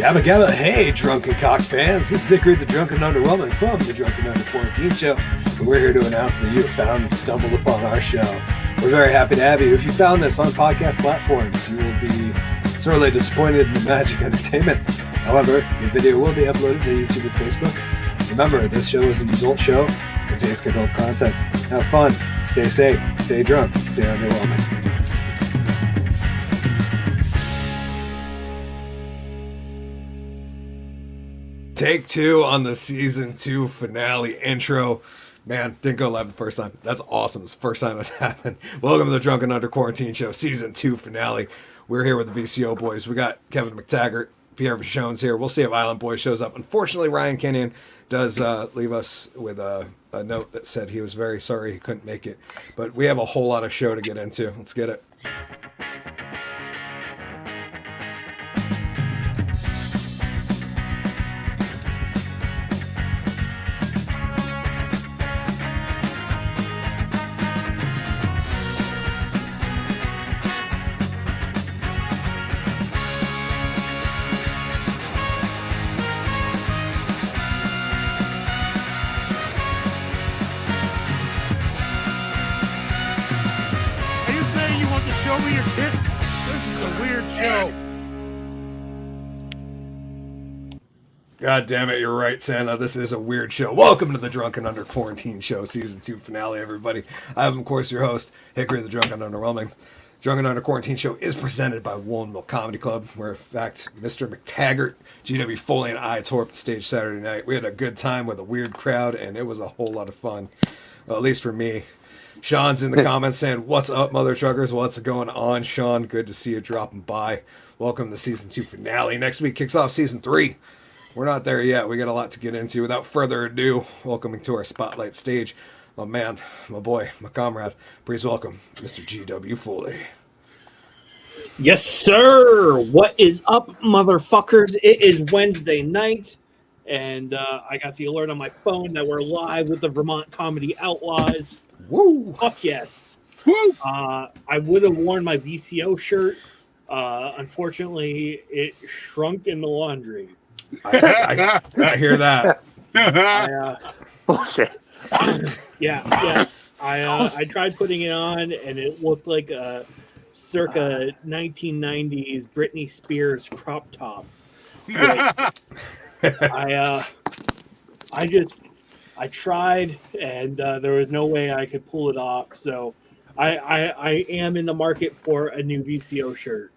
Gabba Gabba, hey drunken cock fans, this is Hickory the Drunken Underwhelming from the Drunken Under Quarantine Show, and we're here to announce that you have found and stumbled upon our show. We're very happy to have you. If you found this on podcast platforms, you will be sorely disappointed in the magic entertainment. However, the video will be uploaded to YouTube and Facebook. Remember, this show is an adult show, contains adult content. Have fun, stay safe, stay drunk, stay underwhelming. Take two on the season 2 finale intro. Man, didn't go live the first time. That's awesome. It's the first time that's happened. Welcome to the Drunken Under Quarantine Show, season 2 finale. We're here with the VCO boys. We got Kevin Mctaggart, Pierre Vachon's here. We'll see if Island Boy shows up. Unfortunately, Ryan Kenyon does leave us with a note that said he was very sorry he couldn't make it. But we have a whole lot of show to get into. Let's get it. God damn it, you're right, Santa. This is a weird show. Welcome to the Drunken Under Quarantine Show, Season 2 finale, everybody. I am, of course, your host, Hickory the Drunken Underwhelming. Drunken Under Quarantine Show is presented by Woolen Comedy Club, where, in fact, Mr. Mctaggart, GW Foley, and I tore up the stage Saturday night. We had a good time with a weird crowd, and it was a whole lot of fun, well, at least for me. Sean's in the comments saying, "What's up, mother truckers? What's going on, Sean? Good to see you dropping by. Welcome to Season 2 finale. Next week kicks off Season 3. We're not there yet. We got a lot to get into. Without further ado, welcoming to our spotlight stage, my man, my boy, my comrade. Please welcome Mr. GW Foley. Yes, sir. What is up, motherfuckers? It is Wednesday night, and I got the alert on my phone that we're live with the Vermont Comedy Outlaws. Woo! Fuck yes. Woo! I would have worn my VCO shirt. Unfortunately, it shrunk in the laundry. I hear that. Bullshit. Yeah. I tried putting it on, and it looked like a circa 1990s Britney Spears crop top. Like, I tried, and there was no way I could pull it off. So I am in the market for a new VCO shirt.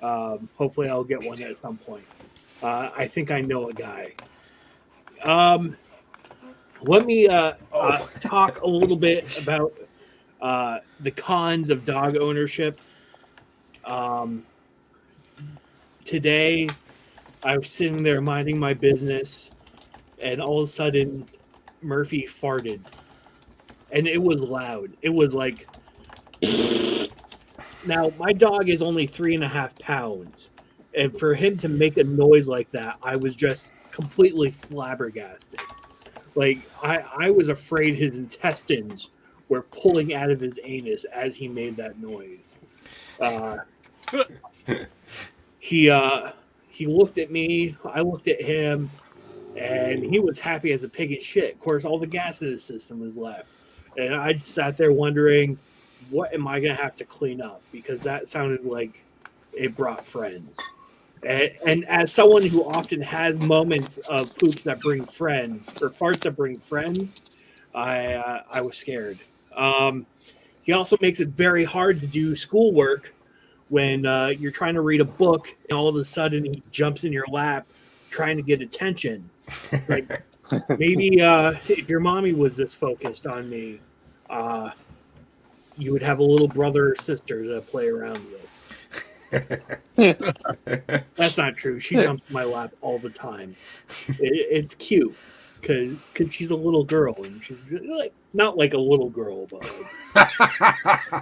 Hopefully, I'll get one at some point. I think I know a guy. Let me talk a little bit about the cons of dog ownership. Today, I was sitting there minding my business, and all of a sudden, Murphy farted. And it was loud. It was like... Now, my dog is only 3.5 pounds. And for him to make a noise like that, I was just completely flabbergasted. Like, I was afraid his intestines were pulling out of his anus as he made that noise. He looked at me, I looked at him, and he was happy as a pig in shit. Of course, all the gas in his system was left. And I just sat there wondering, what am I going to have to clean up? Because that sounded like it brought friends. And as someone who often has moments of poops that bring friends, or farts that bring friends, I was scared. He also makes it very hard to do schoolwork when you're trying to read a book, and all of a sudden he jumps in your lap trying to get attention. Like, maybe if your mommy was this focused on me, you would have a little brother or sister to play around with. That's not true. She jumps in my lap all the time. It's cute because she's a little girl, and she's like not like a little girl, but like,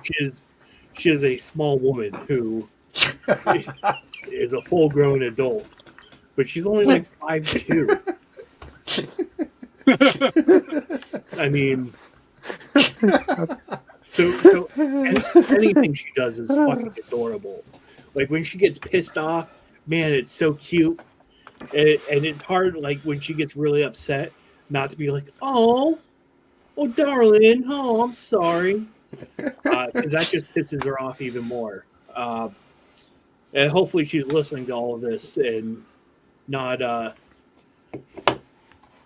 she is a small woman who is a full-grown adult, but she's only like 5'2". I mean, so anything she does is fucking adorable. Like when she gets pissed off, man, it's so cute. And it's hard, like when she gets really upset, not to be like, oh, darling, oh, I'm sorry, because that just pisses her off even more. And hopefully she's listening to all of this and not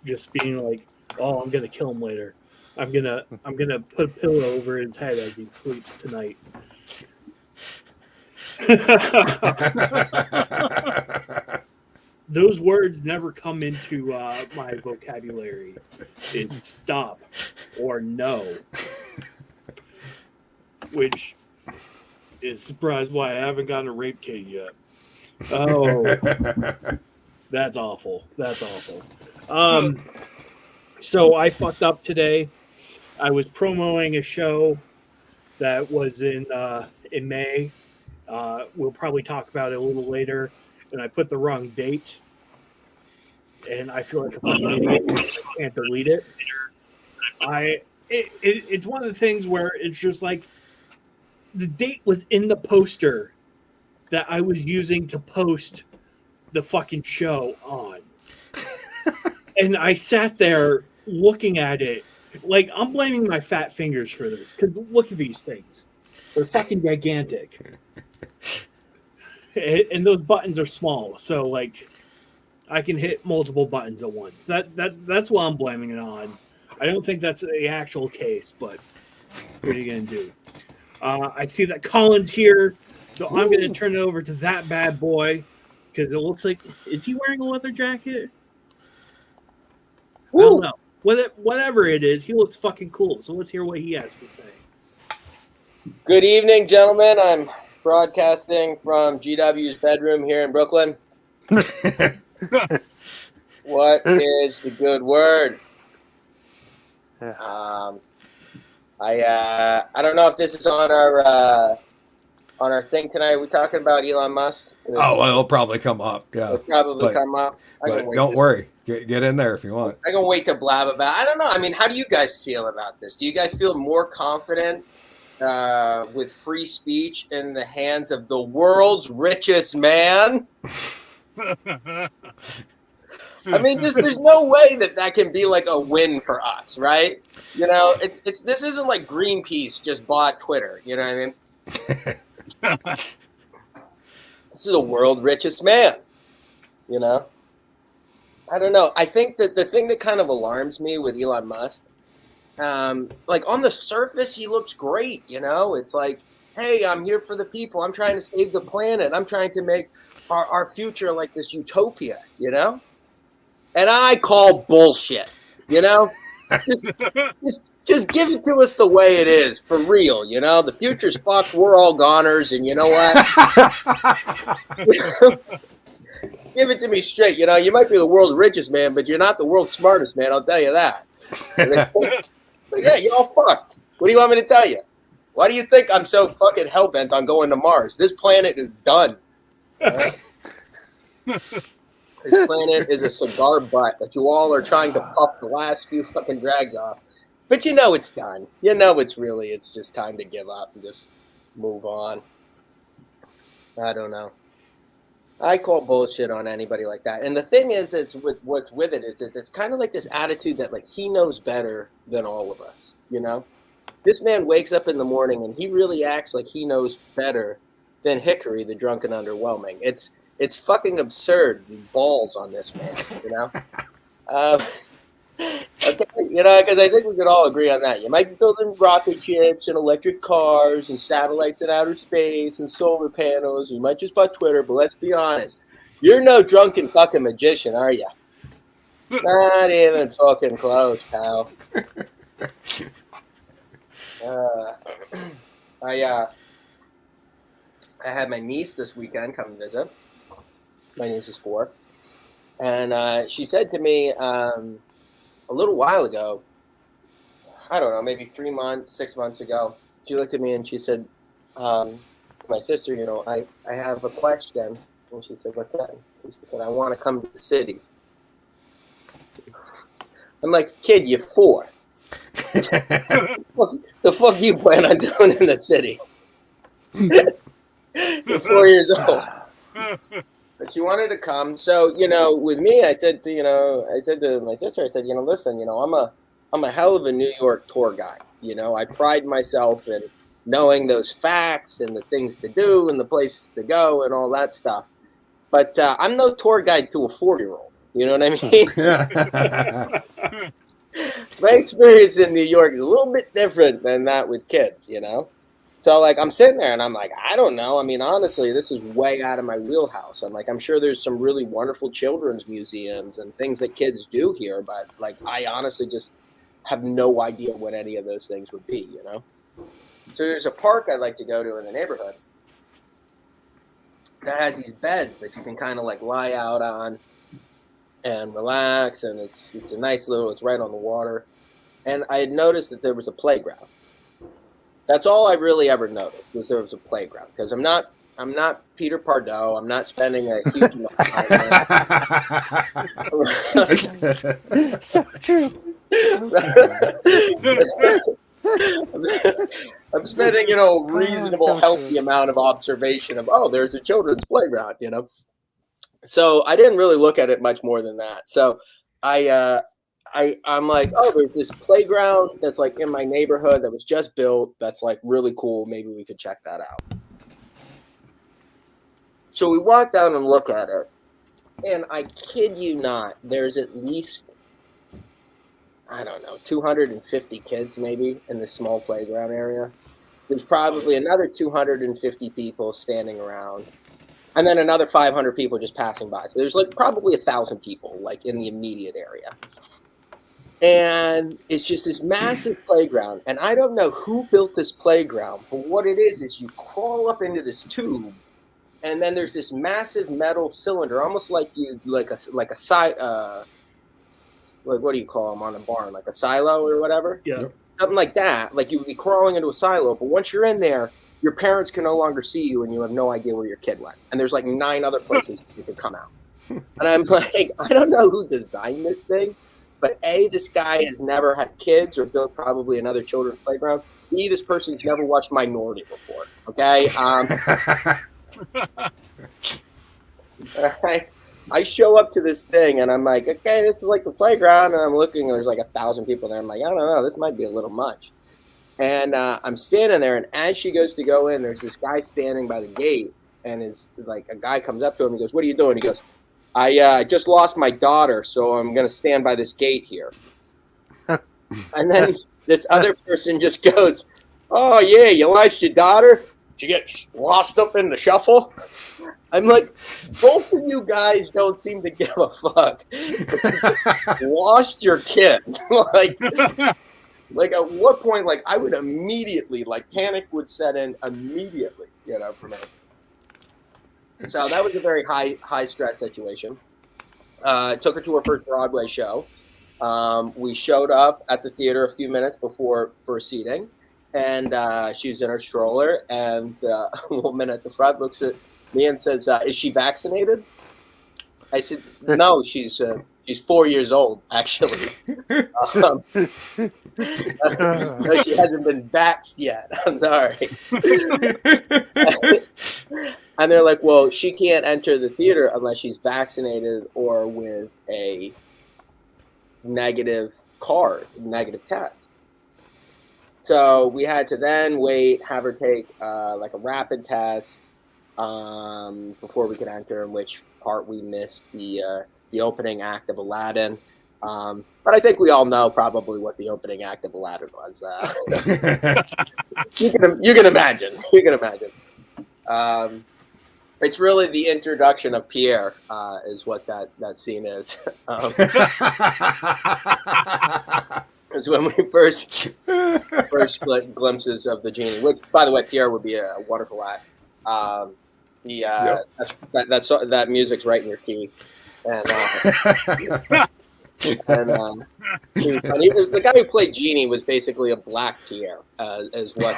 just being like, oh, I'm gonna kill him later. I'm gonna put a pillow over his head as he sleeps tonight. Those words never come into my vocabulary. It's stop or no, which is surprised why I haven't gotten a rape kit yet. Oh, that's awful. That's awful. So I fucked up today. I was promoting a show that was in May. We'll probably talk about it a little later. And I put the wrong date. And I feel like a fucking idiot. I can't delete it. It's one of the things where it's just like the date was in the poster that I was using to post the fucking show on. And I sat there looking at it like I'm blaming my fat fingers for this, because look at these things. They're fucking gigantic. And those buttons are small, so like I can hit multiple buttons at once. That's what I'm blaming it on. I don't think that's the actual case, but what are you gonna do? I see that Collen's here, so I'm gonna turn it over to that bad boy, because it looks like, is he wearing a leather jacket? I don't know. Whatever it is, he looks fucking cool. So let's hear what he has to say. Good evening, gentlemen. I'm broadcasting from GW's bedroom here in Brooklyn. What is the good word? I don't know if this is on our thing tonight. Are we talking about Elon Musk? Oh, well, it'll probably come up. Yeah, it'll probably come up. But don't worry. Get in there if you want. I can wait to blab about it. I don't know. I mean, how do you guys feel about this? Do you guys feel more confident with free speech in the hands of the world's richest man? I mean, there's no way that can be like a win for us, right? You know, this isn't like Greenpeace just bought Twitter. You know what I mean? This is the world's richest man. You know? I don't know. I think that the thing that kind of alarms me with Elon Musk, like on the surface, he looks great. You know, it's like, hey, I'm here for the people. I'm trying to save the planet. I'm trying to make our future like this utopia, you know? And I call bullshit, you know? Just give it to us the way it is, for real, you know? The future's fucked. We're all goners, and you know what? Give it to me straight. You know, you might be the world's richest man, but you're not the world's smartest man, I'll tell you that. But yeah, you're all fucked. What do you want me to tell you? Why do you think I'm so fucking hellbent on going to Mars? This planet is done. Right? This planet is a cigar butt that you all are trying to puff the last few fucking drags off. But you know it's done. You know it's just time to give up and just move on. I don't know. I call bullshit on anybody like that. And the thing is what's with it is it's kind of like this attitude that like he knows better than all of us, you know? This man wakes up in the morning and he really acts like he knows better than Hickory, the drunken underwhelming. It's fucking absurd, the balls on this man, you know? Okay, you know, because I think we could all agree on that. You might be building rocket ships and electric cars and satellites in outer space and solar panels. You might just buy Twitter, but let's be honest. You're no drunken fucking magician, are you? Not even fucking close, pal. I had my niece this weekend come visit. My niece is 4. And she said to me, a little while ago, I don't know, maybe 3 months, 6 months ago, she looked at me and she said, my sister, you know, I have a question. And she said, what's that? And she said, I want to come to the city. I'm like, kid, you're 4. The fuck you plan on doing in the city? You're 4 years old. But she wanted to come. So, with me, I said to my sister, I said, listen, I'm a hell of a New York tour guide. I pride myself in knowing those facts and the things to do and the places to go and all that stuff. But I'm no tour guide to a 4-year-old. You know what I mean? My experience in New York is a little bit different than that with kids, So, I'm sitting there and I'm like, I don't know. I mean, honestly, this is way out of my wheelhouse. I'm sure there's some really wonderful children's museums and things that kids do here, but, I honestly just have no idea what any of those things would be, So there's a park I'd like to go to in the neighborhood that has these beds that you can kind of, lie out on and relax, and it's a nice it's right on the water. And I had noticed that there was a playground. That's all I really ever noticed, was there was a playground, because I'm not Peter Pardo. I'm not spending a huge amount of time. So true. I'm spending, a reasonable, healthy amount of observation of, there's a children's playground, So I didn't really look at it much more than that. So I'm like, there's this playground that's in my neighborhood that was just built. That's really cool. Maybe we could check that out. So we walk down and look at it, and I kid you not, there's at least, 250 kids maybe in this small playground area. There's probably another 250 people standing around. And then another 500 people just passing by. So there's probably 1,000 people in the immediate area. And it's just this massive playground. And I don't know who built this playground, but what it is you crawl up into this tube, and then there's this massive metal cylinder, almost like a what do you call them on a barn, like a silo or whatever? Yeah. Something like that. You would be crawling into a silo, but once you're in there, your parents can no longer see you, and you have no idea where your kid went. And there's 9 other places you can come out. And I'm like, I don't know who designed this thing, but A, this guy has never had kids or built probably another children's playground. B, this person's never watched Minority Report. Okay. I show up to this thing and I'm like, okay, this is the playground. And I'm looking, and there's 1,000 people there. I'm like, I don't know, this might be a little much. And I'm standing there, and as she goes to go in, there's this guy standing by the gate, and a guy comes up to him and goes, "What are you doing?" He goes, I just lost my daughter, so I'm going to stand by this gate here. And then this other person just goes, "Oh, yeah, you lost your daughter? Did you get lost up in the shuffle?" I'm like, both of you guys don't seem to give a fuck. Lost your kid. At what point, I would immediately, panic would set in immediately, for me. So that was a very high stress situation. Took her to her first Broadway show. We showed up at the theater a few minutes before for seating, and she was in her stroller, and a woman at the front looks at me and says, "Is she vaccinated?" I said, "No, she's 4 years old, actually. No, she hasn't been vaxxed yet. I'm sorry." And they're like, "Well, she can't enter the theater unless she's vaccinated or with a negative test." So we had to then have her take a rapid test before we could enter, in which part we missed the opening act of Aladdin. But I think we all know probably what the opening act of Aladdin was. You can imagine. It's really the introduction of Pierre is what that scene is. It's when we first glimpses of the genie, which, by the way, Pierre would be a wonderful act. That music's right in your key. And he was the guy who played Genie was basically a black Pierre, is what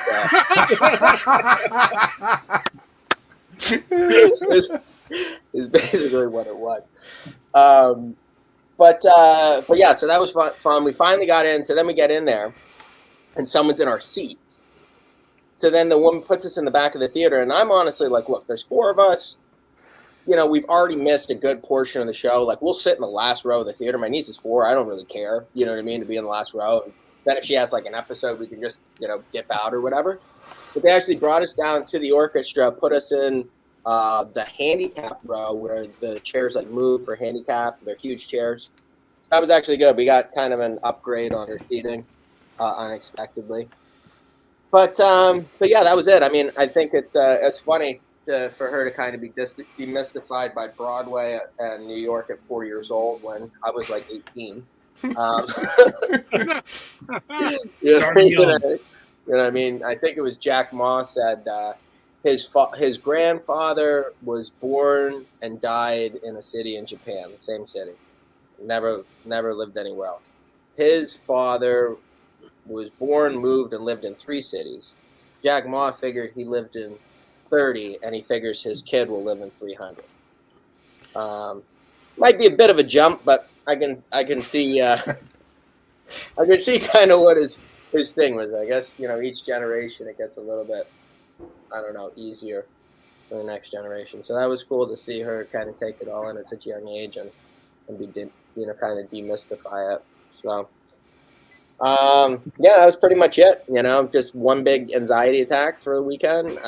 is basically what it was. But yeah, so that was fun. We finally got in. So then we get in there, and someone's in our seats. So then the woman puts us in the back of the theater, and I'm honestly like, look, there's 4 of us. we've already missed a good portion of the show. Like, we'll sit in the last row of the theater. My niece is 4. I don't really care, you know what I mean, to be in the last row. And then if she has like an episode, we can just, dip out or whatever. But they actually brought us down to the orchestra, put us in the handicap row where the chairs like move for handicap. They're huge chairs. That was actually good. We got kind of an upgrade on our seating unexpectedly. But yeah, that was it. I mean, I think it's funny for her to kind of be demystified by Broadway and New York at 4 years old when I was like 18. You know what I mean? I think it was Jack Ma said his grandfather was born and died in a city in Japan, the same city. Never lived anywhere else. His father was born, moved, and lived in 3 cities. Jack Ma figured he lived in 30, and he figures his kid will live in 300. Might be a bit of a jump, but I can see I can see kind of what his thing was. I guess each generation it gets a little bit, I don't know, easier for the next generation. So that was cool to see her kind of take it all in at such a young age and be kind of demystify it. So. Yeah, that was pretty much it. Just one big anxiety attack for the weekend.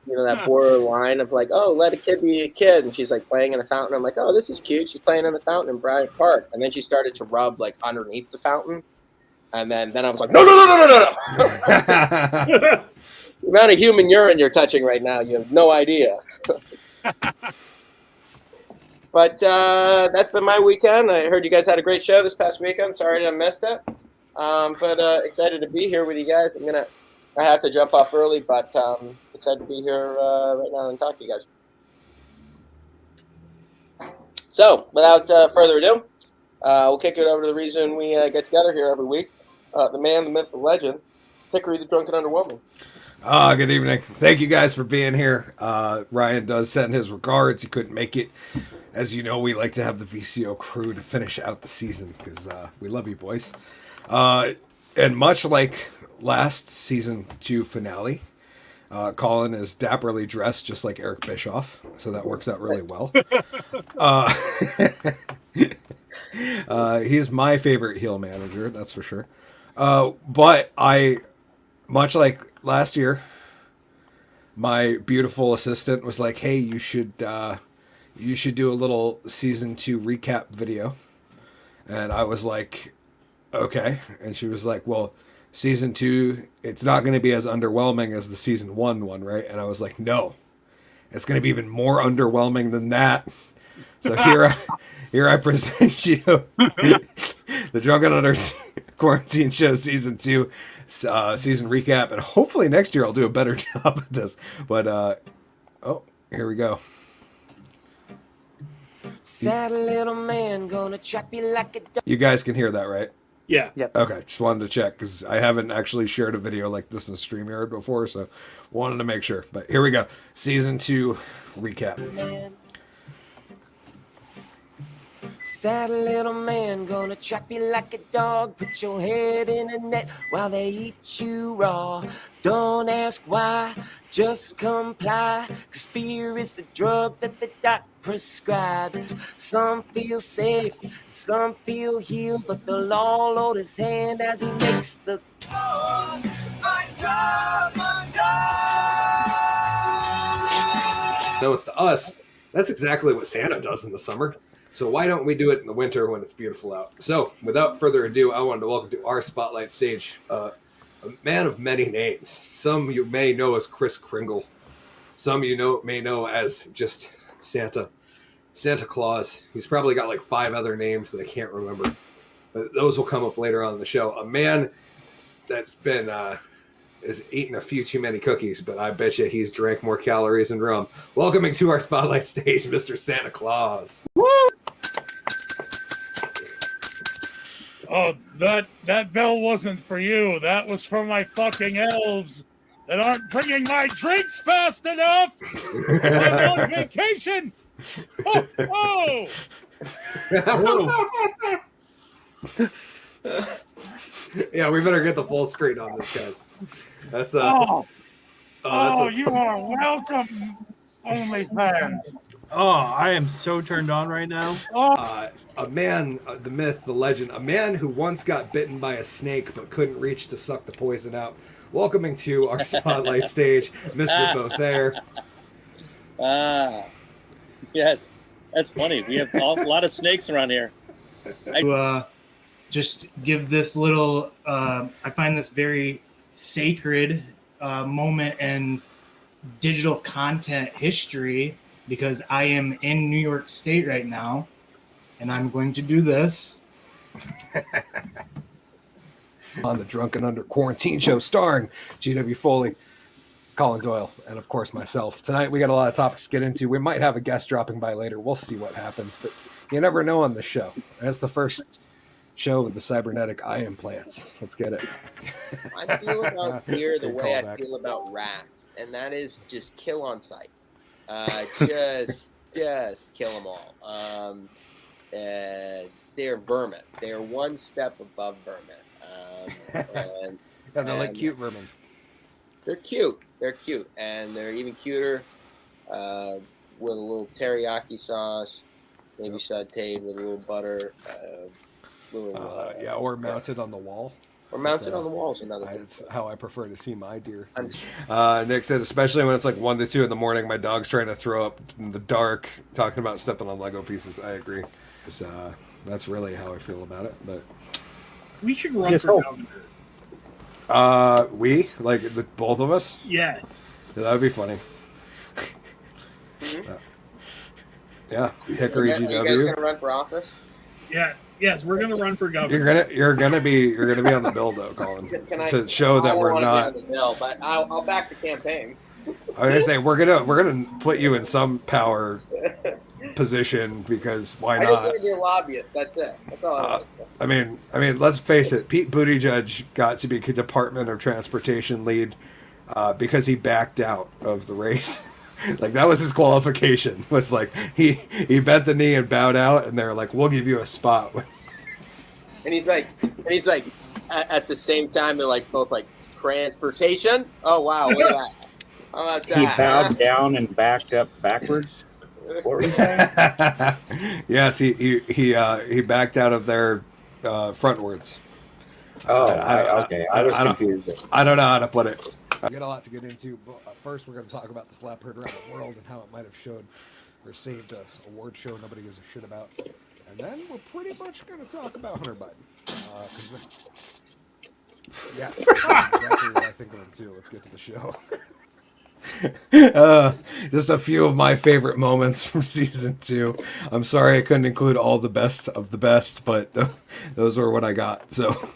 That borderline of like, oh, let a kid be a kid, and she's like playing in a fountain. I'm like, oh, this is cute. She's playing in the fountain in Bryant Park, and then she started to rub like underneath the fountain, and then I was like, no. The amount of human urine you're touching right now, you have no idea. But that's been my weekend. I heard you guys had a great show this past weekend. Sorry I missed it. But excited to be here with you guys. I have to jump off early, but excited to be here right now and talk to you guys. So, without further ado, we'll kick it over to the reason we get together here every week. The man, the myth, the legend, Hickory the Drunken Underwhelming. Good evening. Thank you guys for being here. Ryan does send his regards. He couldn't make it. As you know, we like to have the VCO crew to finish out the season because we love you boys. And much like last season 2 finale, Collen is dapperly dressed just like Eric Bischoff, so that works out really well. He's my favorite heel manager, that's for sure. But much like last year, my beautiful assistant was like, hey, you should do a little season 2 recap video. And I was like, okay. And she was like, well, season 2, it's not going to be as underwhelming as the season 1 one, right? And I was like, no, it's going to be even more underwhelming than that. So here I present you the Drunken Under Quarantine Show season 2 season recap, and hopefully next year I'll do a better job at this. But here we go. Sad little man gonna trap you like a dog. You guys can hear that, right? Yeah. Yep. Okay, just wanted to check because I haven't actually shared a video like this in StreamYard before, so wanted to make sure. But here we go. Season 2 recap. Sad little man gonna trap you like a dog. Put your head in a net while they eat you raw. Don't ask why, just comply. 'Cause fear is the drug that the doc prescribes. Some feel safe, some feel healed, but they'll all hold his hand as he makes the call. Notice to us, that's exactly what Santa does in the summer. So why don't we do it in the winter when it's beautiful out? So without further ado, I wanted to welcome to our spotlight stage a man of many names. Some you may know as Kris Kringle. Some may know as just Santa Claus. He's probably got like 5 other names that I can't remember. But those will come up later on in the show. A man that's been has eaten a few too many cookies, but I bet you he's drank more calories than rum. Welcoming to our spotlight stage, Mr. Santa Claus. Woo! Oh, that bell wasn't for you. That was for my fucking elves that aren't bringing my drinks fast enough. I'm on vacation. Oh. Yeah, we better get the full screen on this, guys. That's you are welcome, OnlyFans. Oh, I am so turned on right now. A man, the myth, the legend, a man who once got bitten by a snake but couldn't reach to suck the poison out. Welcoming to our spotlight stage, Mr. Bothair. Yes, that's funny. We have a lot of snakes around here. To just give this little, I find this very sacred moment in digital content history because I am in New York State right now, and I'm going to do this. On the Drunken Under Quarantine show starring G.W. Foley, Collen Doyle, and of course myself. Tonight we got a lot of topics to get into. We might have a guest dropping by later. We'll see what happens, but you never know on this show. That's the first show with the cybernetic eye implants. Let's get it. I feel about deer the Good way I callback. feel about rats, and that is just kill on sight. Just kill them all. They're vermin. They're one step above vermin. And Yeah, they're like cute vermin. they're cute. They're cute, and they're even cuter with a little teriyaki sauce, maybe sautéed with a little butter. Or mounted on the wall. Or mounted on the walls. Another thing. That's how I prefer to see my deer. I'm- Nick said, especially when it's like 1 to 2 in the morning, my dog's trying to throw up in the dark, talking about stepping on Lego pieces. I agree. That's really how I feel about it. But We should run for governor. both of us, Yes. that would be funny. Yeah, Hickory You guys GW. gonna run for office? Yeah. Yes, we're gonna run for governor. You're gonna be on the bill though, Colin, Can I, to show that I we're wanna not. be on the bill, but I'll back the campaign. I was gonna say we're gonna put you in some power position because why I just not? want to be a lobbyist. That's it. That's all I want. I mean, let's face it. Pete Buttigieg got to be Department of Transportation lead because he backed out of the race. Like that was his qualification. Was like he bent the knee and bowed out, and they're like, "We'll give you a spot." And he's like, at the same time, they're like both like transportation. Oh wow, look at that. How about that? He bowed down and backed up backwards. What were you saying? Yes, he backed out of their frontwards. Okay. I was confused. I don't know how to put it. We got a lot to get into. But first, we're going to talk about the slap heard around the world and how it might have showed or saved a award show nobody gives a shit about. And then we're pretty much going to talk about Hunter Biden. Yes, that's exactly what I think of him too. Let's get to the show. Just a few of my favorite moments from season 2. I'm sorry I couldn't include all the best of the best, but those were what I got. So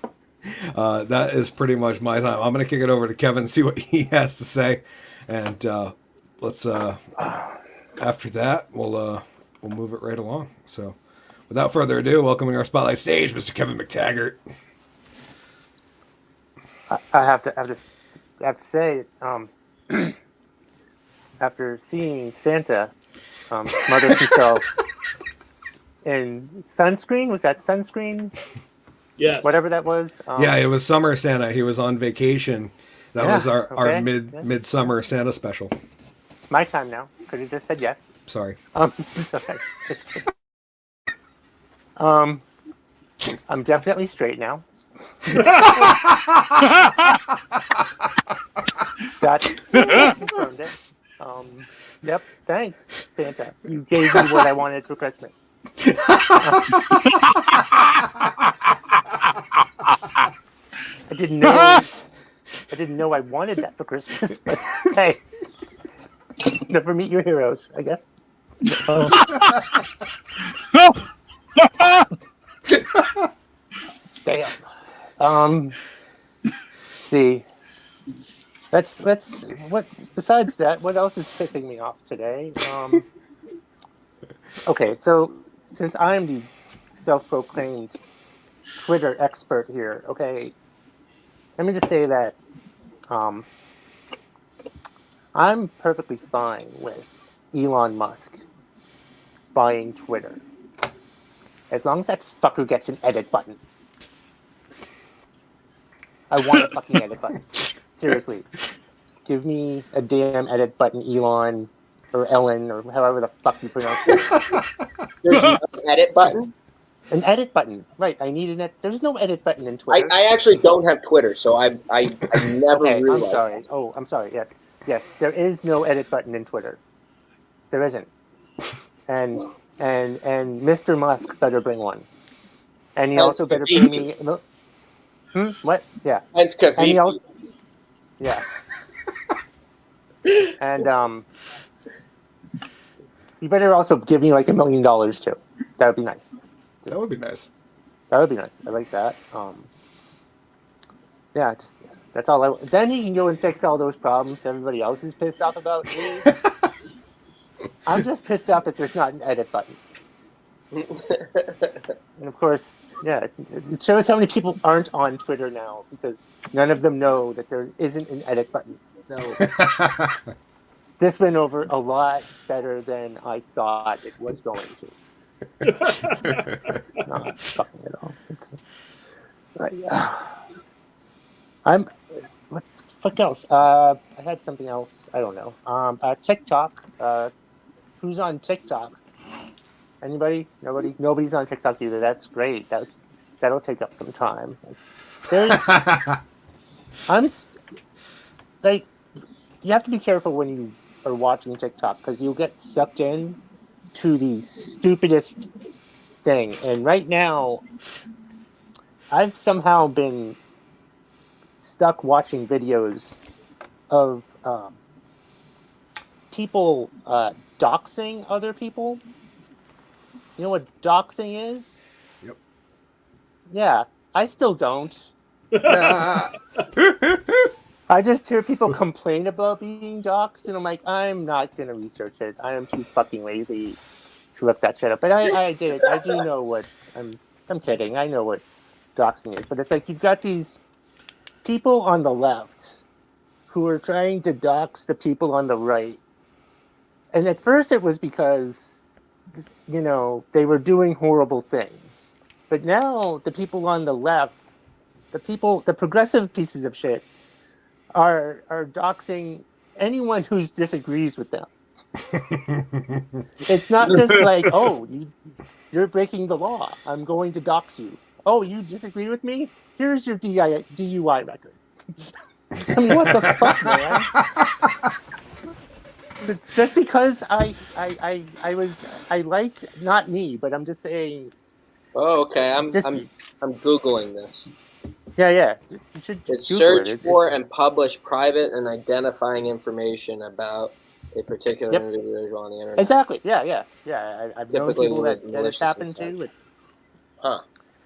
that is pretty much my time. I'm going to kick it over to Kevin, see what he has to say, and let's after that we'll move it right along. So without further ado, welcoming our spotlight stage, Mr. Kevin Mctaggart. I have to say, after seeing Santa smother himself in sunscreen, was that sunscreen? Yes. Whatever that was. Yeah, it was Summer Santa. He was on vacation. That was our midsummer Santa special. My time now. Could have just said yes. Sorry. It's okay. Just kidding. I'm definitely straight now. That confirmed it. Yep. Thanks, Santa. You gave me what I wanted for Christmas. I didn't know I wanted that for Christmas. But hey, never meet your heroes, I guess. Damn. See. Let's what besides that, what else is pissing me off today? Okay, so since I'm the self-proclaimed Twitter expert here, okay, let me just say that I'm perfectly fine with Elon Musk buying Twitter. As long as that fucker gets an edit button. I want a fucking edit button. Seriously. Give me a damn edit button, Elon, or Ellen, or however the fuck you pronounce it. There's no edit button. An edit button, right? I need an. There's no edit button in Twitter. I actually don't have Twitter, so I never Okay, realized. I'm sorry. Oh, I'm sorry. Yes. There is no edit button in Twitter. There isn't. And Mr. Musk better bring one. And he also better pay me. What? Yeah. And he also. Yeah. And you better also give me like $1 million too. That would be nice. That would be nice. That would be nice. I like that. Yeah, that's all. Then he can go and fix all those problems everybody else is pissed off about. I'm just pissed off that there's not an edit button. And of course, yeah, it shows how many people aren't on Twitter now because none of them know that there isn't an edit button. So this went over a lot better than I thought it was going to. Not fucking at all. What the fuck else? I had something else. I don't know. TikTok. Who's on TikTok? Anybody? Nobody? Nobody's on TikTok either. That's great. That'll take up some time. You have to be careful when you are watching TikTok because you'll get sucked in to the stupidest thing. And right now, I've somehow been stuck watching videos of people doxing other people. You know what doxing is? Yep. Yeah, I still don't. I just hear people complain about being doxed, and I'm like, I'm not going to research it. I am too fucking lazy to look that shit up. But I did. I do know what... I'm kidding. I know what doxing is. But it's like you've got these people on the left who are trying to dox the people on the right. And at first it was because, you know, they were doing horrible things. But now the people on the left, the progressive pieces of shit, are doxing anyone who disagrees with them. It's not just like, oh, you're breaking the law. I'm going to dox you. Oh, you disagree with me? Here's your DUI record. I mean, what the fuck, man? Just because I like, not me, but I'm just saying. Oh, okay. I'm Googling this. Yeah. You should It's Google search it. for and publish private and identifying information about a particular individual on the internet. Exactly. Yeah. I've known Typically people with that it's happened to. It's Huh.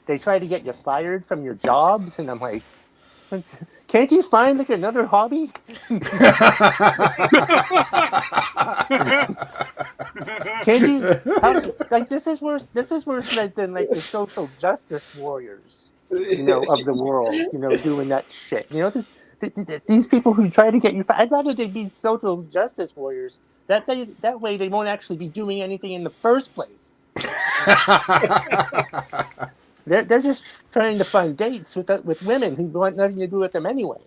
They try to get you fired from your jobs, and I'm like, can't you find like another hobby? Can't you? Like this is worse than like the social justice warriors, you know, of the world, you know, doing that shit. You know, these people who try to get you fired. I'd rather they be social justice warriors. That way they won't actually be doing anything in the first place. They're just trying to find dates with women who want nothing to do with them anyway.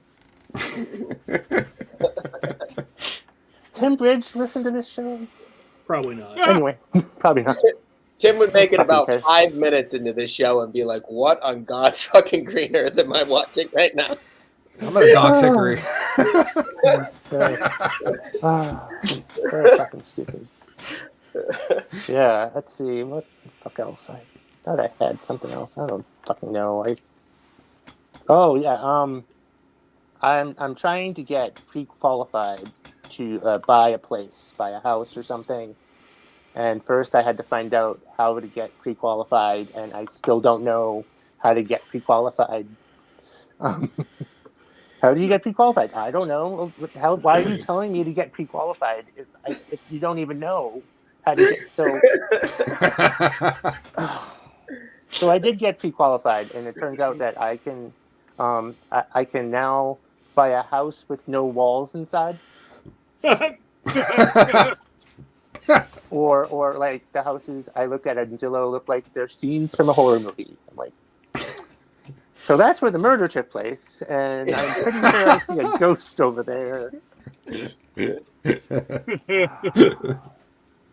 Does Tim Bridge listen to this show? Probably not. Anyway, probably not. Tim would make it about 5 minutes into this show and be like, what on God's fucking green earth am I watching right now? I'm gonna dox Hickory. Very fucking stupid. Yeah, let's see. What the fuck else? I thought I had something else. I don't fucking know. I'm trying to get pre-qualified to buy a house or something. And first I had to find out how to get pre-qualified, and I still don't know how to get pre-qualified. How do you get pre-qualified? I don't know. Why are you telling me to get pre-qualified if you don't even know how to get So I did get pre-qualified, and it turns out that I can now buy a house with no walls inside. or like the houses I look at in Zillow look like they're scenes from a horror movie. I'm like, so that's where the murder took place, and I'm pretty sure I see a ghost over there.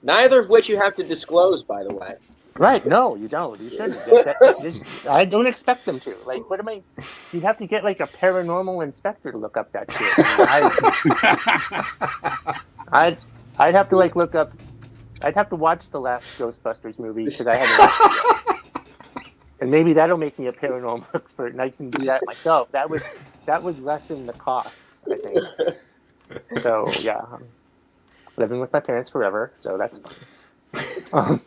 Neither of which you have to disclose, by the way. Right? No, you don't. You shouldn't. I don't expect them to. Like, what am I? You'd have to get like a paranormal inspector to look up that shit. I'd have to like look up. I'd have to watch the last Ghostbusters movie because I haven't watched it yet. And maybe that'll make me a paranormal expert, and I can do that myself. That would lessen the costs, I think. So yeah, I'm living with my parents forever, so that's fine.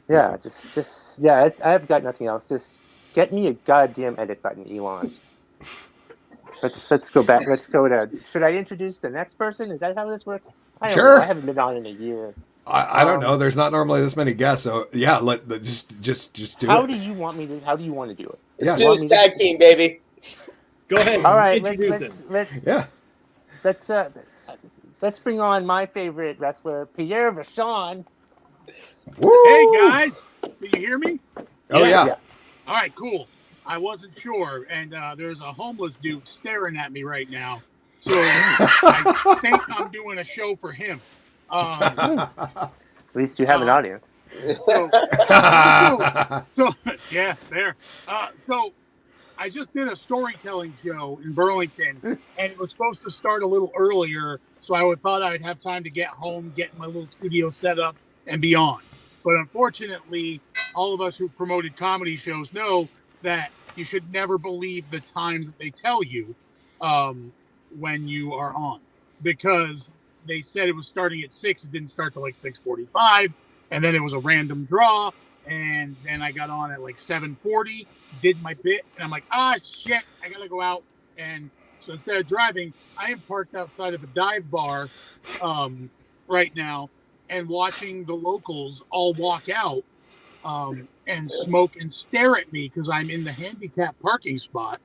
Yeah, just I've got nothing else. Just get me a goddamn edit button, Elon. Let's go back. Let's go to. Should I introduce the next person? Is that how this works? I don't Sure. know. I haven't been on in a year. I don't know. There's not normally this many guests, so yeah. Just do it. How do you want to do it? Let's do this tag team, baby. Go ahead. All right, Introduce him. let's bring on my favorite wrestler, Pierre Vachon. Woo! Hey guys, can you hear me? Oh yeah. All right, cool. I wasn't sure, and there's a homeless dude staring at me right now, so I think I'm doing a show for him. At least you have an audience. So yeah, there. So I just did a storytelling show in Burlington, and it was supposed to start a little earlier, so I thought I'd have time to get home, get my little studio set up, and be on. But unfortunately, all of us who promoted comedy shows know that you should never believe the time that they tell you when you are on, because they said it was starting at 6. It didn't start till like 6:45, and then it was a random draw. And then I got on at like 7:40, did my bit, and I'm like, shit, I gotta go out. And so instead of driving, I am parked outside of a dive bar right now and watching the locals all walk out and smoke and stare at me because I'm in the handicap parking spot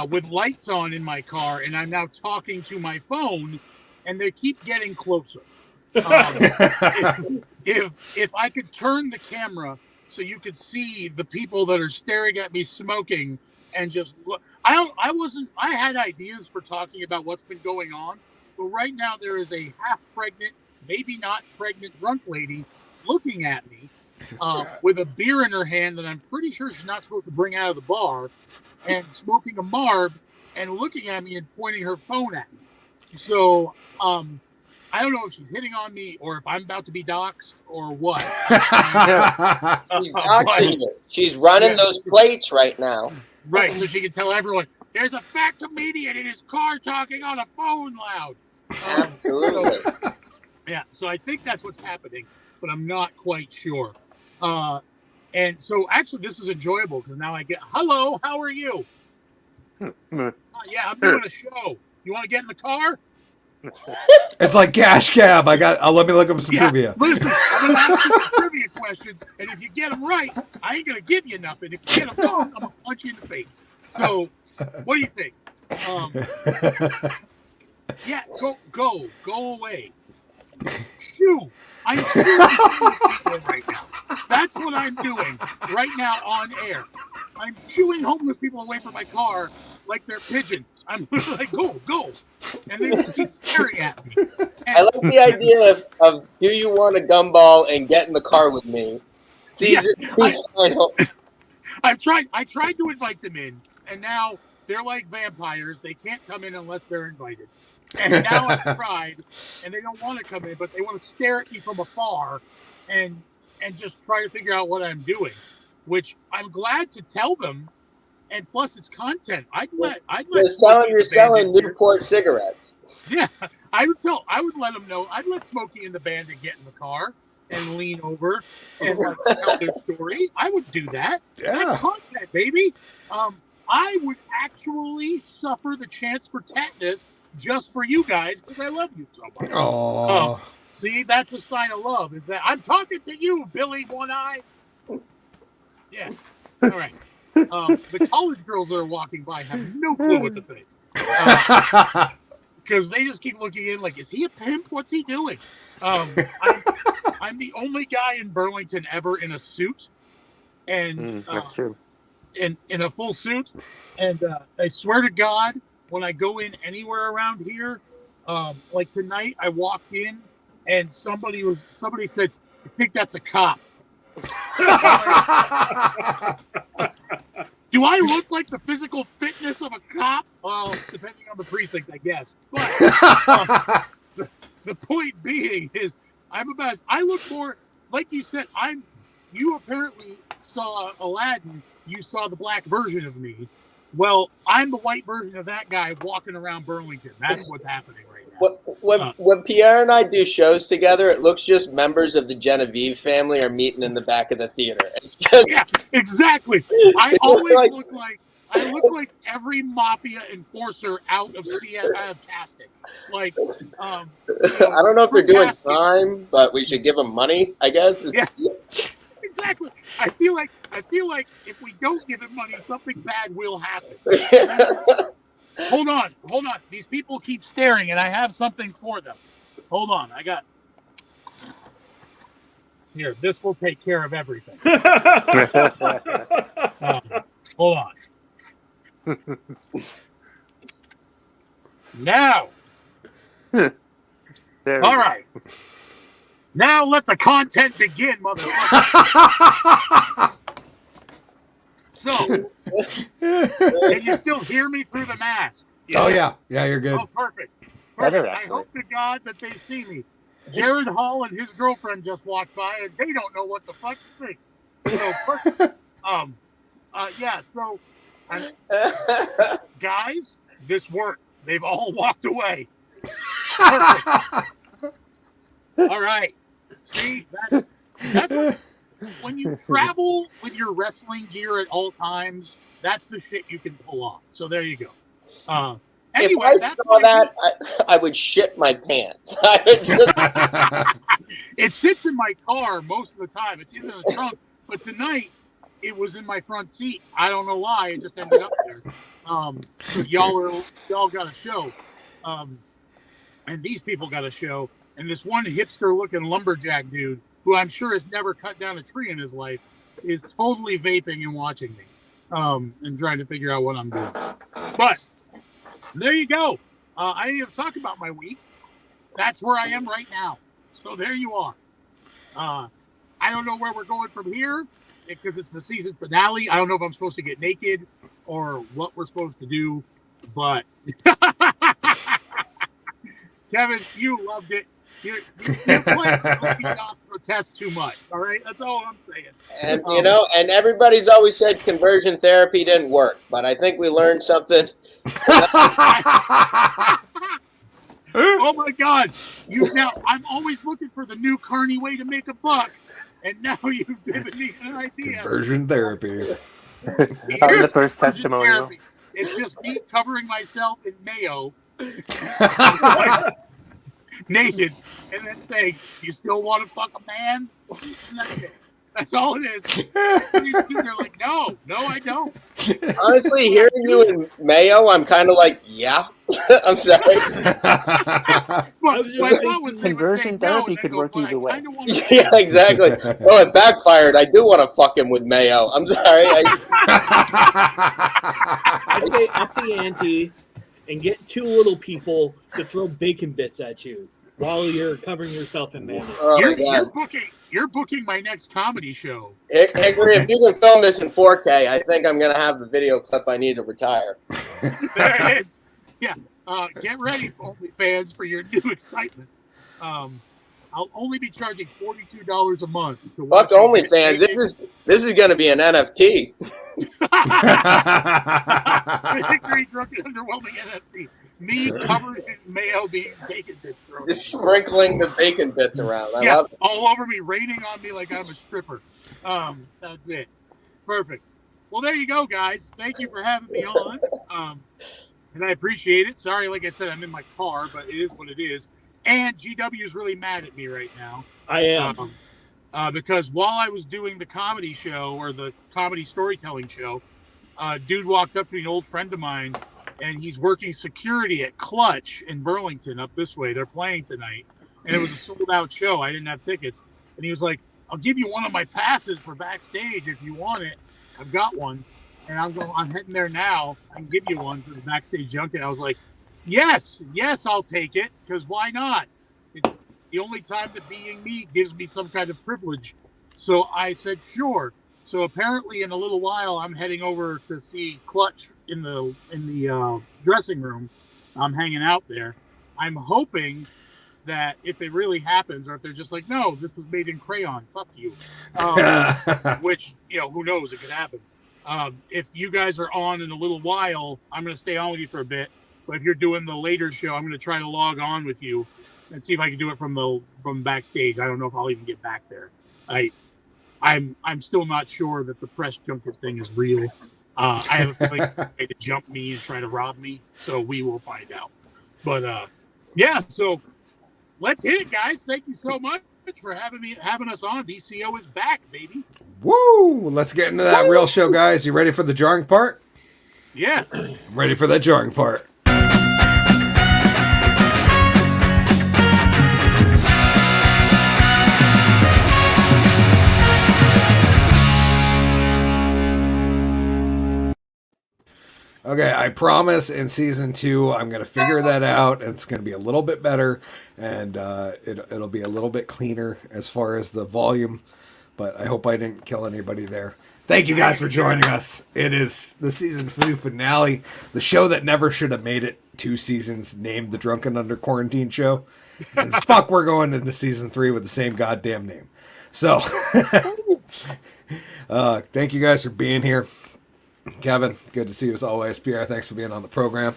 with lights on in my car, and I'm now talking to my phone, and they keep getting closer. If I could turn the camera so you could see the people that are staring at me smoking and just look, I had ideas for talking about what's been going on, but right now there is a half pregnant, maybe not pregnant drunk lady looking at me with a beer in her hand that I'm pretty sure she's not supposed to bring out of the bar, and smoking a Marb and looking at me and pointing her phone at me. So I don't know if she's hitting on me or if I'm about to be doxxed or what. She's doxing you. She's running those plates right now. Right, so she can tell everyone, there's a fat comedian in his car talking on a phone loud. Absolutely. So I think that's what's happening, but I'm not quite sure. And so actually this is enjoyable because now I get, hello, how are you? Yeah, I'm doing a show. You want to get in the car? It's like Cash Cab. let me look up some trivia. Listen, I'm going to ask you some trivia questions, and if you get them right, I ain't going to give you nothing. If you get them wrong, I'm going to punch you in the face. So, what do you think? Yeah, go away. Shoo! I'm shooing people right now. That's what I'm doing right now on air. I'm shooing homeless people away from my car like they're pigeons. I'm like, go. And they just keep staring at me. And I like the idea of do you want a gumball and get in the car with me? Season 2 final. I tried to invite them in, and now they're like vampires. They can't come in unless they're invited. And now I've tried, and they don't want to come in, but they want to stare at me from afar and just try to figure out what I'm doing, which I'm glad to tell them. And plus, it's content. I'd let Just tell them you're selling Newport cigarettes. Yeah, I would let them know. I'd let Smokey and the Bandit get in the car and lean over and tell their story. I would do that. Yeah. That's content, baby. I would actually suffer the chance for tetanus just for you guys because I love you so much. Oh, see, that's a sign of love. Is that I'm talking to you, Billy One Eye. Yeah. All right. The college girls that are walking by have no clue what to think because they just keep looking in like, is he a pimp? What's he doing? I'm the only guy in Burlington ever in a suit, and That's true. In a full suit, and I swear to God, when I go in anywhere around here. Like tonight, I walked in and somebody said, "I think that's a cop." Do I look like the physical fitness of a cop? Well, depending on the precinct, I guess. But the point being is, I'm a best. I look more, like you said. You apparently saw Aladdin. You saw the black version of me. Well, I'm the white version of that guy walking around Burlington. That's what's happening right now. When Pierre and I do shows together, it looks just members of the Genevieve family are meeting in the back of the theater. It's just, yeah, exactly. I always look like every mafia enforcer out of casting. Like, I don't know if they're doing time, but we should give them money, I guess. Yeah, exactly. I feel like if we don't give him money, something bad will happen. Hold on. These people keep staring, and I have something for them. Hold on, here. This will take care of everything. Hold on. Now. All right. Now let the content begin, motherfucker. So, can you still hear me through the mask? Yeah. Oh, yeah. Yeah, you're good. Oh, perfect. Better, I actually. hope to God that they see me. Jared Hall and his girlfriend just walked by, and they don't know what the fuck to think. So, so, guys, this worked. They've all walked away. Perfect. All right. See, that's when you travel with your wrestling gear at all times, that's the shit you can pull off. So there you go. Anyway, if I saw that, I would shit my pants. I would just... It sits in my car most of the time. It's in the trunk. But tonight, it was in my front seat. I don't know why. It just ended up there. So y'all got a show. And these people got a show. And this one hipster-looking lumberjack dude, who I'm sure has never cut down a tree in his life, is totally vaping and watching me and trying to figure out what I'm doing. But there you go. I didn't even talk about my week. That's where I am right now. So there you are. I don't know where we're going from here because it's the season finale. I don't know if I'm supposed to get naked or what we're supposed to do. But Kevin, you loved it. You protest too much. All right, that's all I'm saying. And and everybody's always said conversion therapy didn't work, but I think we learned something. Oh my God! I'm always looking for the new Carney way to make a buck, and now you've given me an idea. Conversion therapy. The first testimonial. Therapy. It's just me covering myself in mayo. Naked, and then saying, "You still want to fuck a man?" And that's it. That's all it is. They're like, "No, I don't." Honestly, hearing you in mayo, I'm kind of like, "Yeah." I'm sorry. Conversion therapy could work either way. Yeah, exactly. Oh, it backfired. I do want to fuck him with mayo. I'm sorry. I say up the ante and get two little people to throw bacon bits at you while you're covering yourself in mayonnaise. You're booking my next comedy show. Hickory, if you can film this in 4K, I think I'm going to have the video clip I need to retire. There it is. Yeah. Get ready, fans, for your new excitement. I'll only be charging $42 a month. Fuck OnlyFans. This is going to be an NFT. Hickory drunk and underwhelming NFT. Me covered in mayo being bacon bits thrown. Just sprinkling the bacon bits around. I love it. All over me, raining on me like I'm a stripper. That's it. Perfect. Well, there you go, guys. Thank you for having me on. And I appreciate it. Sorry, like I said, I'm in my car, but it is what it is. And GW is really mad at me right now. I am. Because while I was doing the comedy show or the comedy storytelling show, dude walked up to me, an old friend of mine, and he's working security at Clutch in Burlington up this way. They're playing tonight. And it was a sold-out show. I didn't have tickets. And he was like, "I'll give you one of my passes for backstage if you want it. I've got one." And I'm heading there now. I can give you one for the backstage junket. I was like, yes, I'll take it, because why not? It's the only time that being me gives me some kind of privilege. So I said, sure. So apparently in a little while, I'm heading over to see Clutch in the dressing room. I'm hanging out there. I'm hoping that if it really happens, or if they're just like, no, this was made in crayon, fuck you. Which, who knows, it could happen. If you guys are on in a little while, I'm going to stay on with you for a bit. But if you're doing the later show, I'm going to try to log on with you and see if I can do it from backstage. I don't know if I'll even get back there. I'm still not sure that the press junket thing is real. I have a feeling they're trying to jump me and try to rob me, so we will find out. But yeah, so let's hit it, guys. Thank you so much for having us on. DCO is back, baby. Woo! Let's get into that real show, guys. You ready for the jarring part? Yes. I'm ready for that jarring part. Okay, I promise in season 2 I'm going to figure that out, and it's going to be a little bit better, and it'll be a little bit cleaner as far as the volume, but I hope I didn't kill anybody there. Thank you guys for joining us. It is the season 2 finale, the show that never should have made it 2 seasons, named the Drunken Under Quarantine Show, and fuck, we're going into season 3 with the same goddamn name. So, thank you guys for being here. Kevin, good to see you as always. Pierre, thanks for being on the program.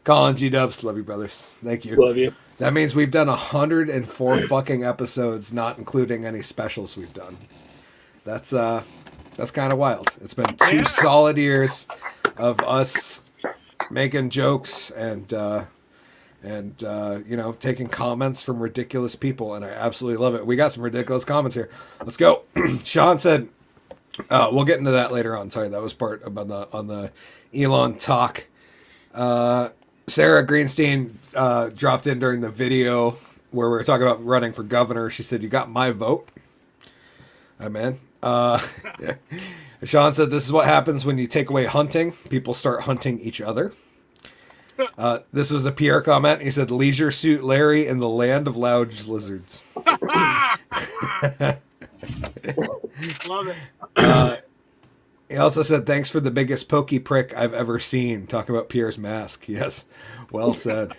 Colin, G-Dubs, love you, brothers. Thank you. Love you. That means we've done 104 fucking episodes, not including any specials we've done. That's kind of wild. It's been 2 solid years of us making jokes and taking comments from ridiculous people, and I absolutely love it. We got some ridiculous comments here. Let's go. Sean said, we'll get into that later on. Sorry, that was part about on the Elon talk. Sarah Greenstein dropped in during the video where we were talking about running for governor. She said, "You got my vote." Amen. Yeah. Sean said, "This is what happens when you take away hunting. People start hunting each other." This was a Pierre comment. He said, "Leisure Suit Larry in the land of loud lizards." Love it. He also said, "Thanks for the biggest pokey prick I've ever seen." Talking about Pierre's mask. Yes, well said.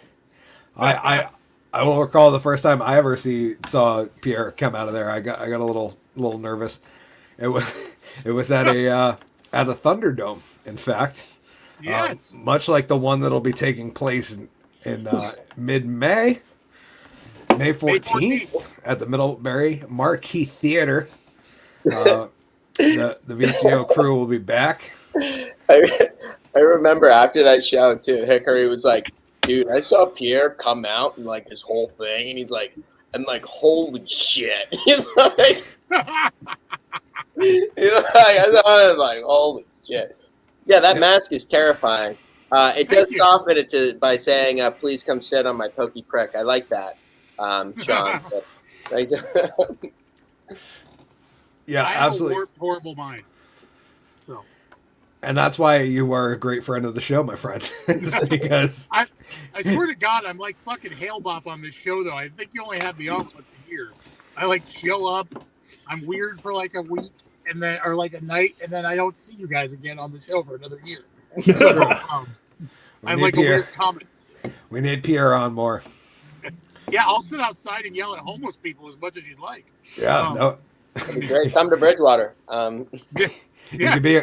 I will recall the first time I ever saw Pierre come out of there. I got a little nervous. It was at a Thunderdome. In fact, yes, much like the one that'll be taking place in mid-May, May 14th at the Middlebury Marquee Theater. The VCO crew will be back. I remember after that show too, Hickory was like, "Dude, I saw Pierre come out and like his whole thing," and he's like, "Holy shit!" He's like, I was like, "Holy shit!" Yeah, that mask is terrifying. It does soften it by saying, "Please come sit on my pokey prick." I like that, Sean. So, yeah, I have absolutely. a warped, horrible mind. So. And that's why you are a great friend of the show, my friend. It's because I swear to God, I'm like fucking Hale-Bop on this show, though. I think you only have me on once a year. I like show up, I'm weird for like a week, and then or like a night, and then I don't see you guys again on the show for another year. So, I'm like Pierre. A weird comment. We need Pierre on more. Yeah, I'll sit outside and yell at homeless people as much as you'd like. Yeah, no. Great. Come to Bridgewater. You could be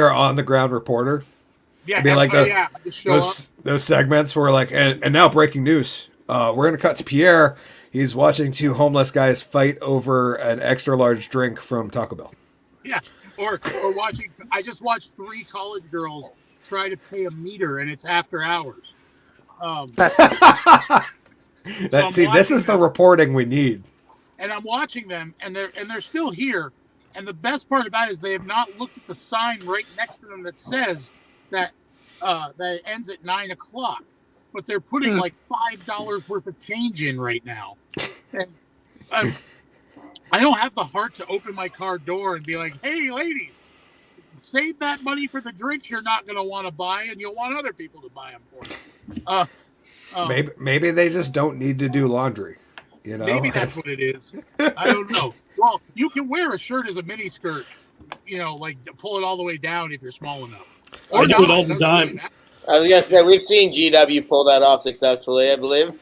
our on the ground reporter. Yeah, it'd be like those segments where like and now breaking news. We're gonna cut to Pierre. He's watching 2 homeless guys fight over an extra large drink from Taco Bell. Yeah, or watching. I just watched 3 college girls try to pay a meter, and it's after hours. This is the reporting we need. And I'm watching them, and they're still here. And the best part about it is they have not looked at the sign right next to them that says that it ends at 9:00. But they're putting like $5 worth of change in right now. And I don't have the heart to open my car door and be like, "Hey, ladies, save that money for the drinks you're not going to want to buy, and you'll want other people to buy them for you. Maybe they just don't need to do laundry. You know, maybe that's what it is. I don't know. Well, you can wear a shirt as a mini skirt, you know, like pull it all the way down if you're small enough. I do it all the time. I was gonna say we've seen GW pull that off successfully, I believe.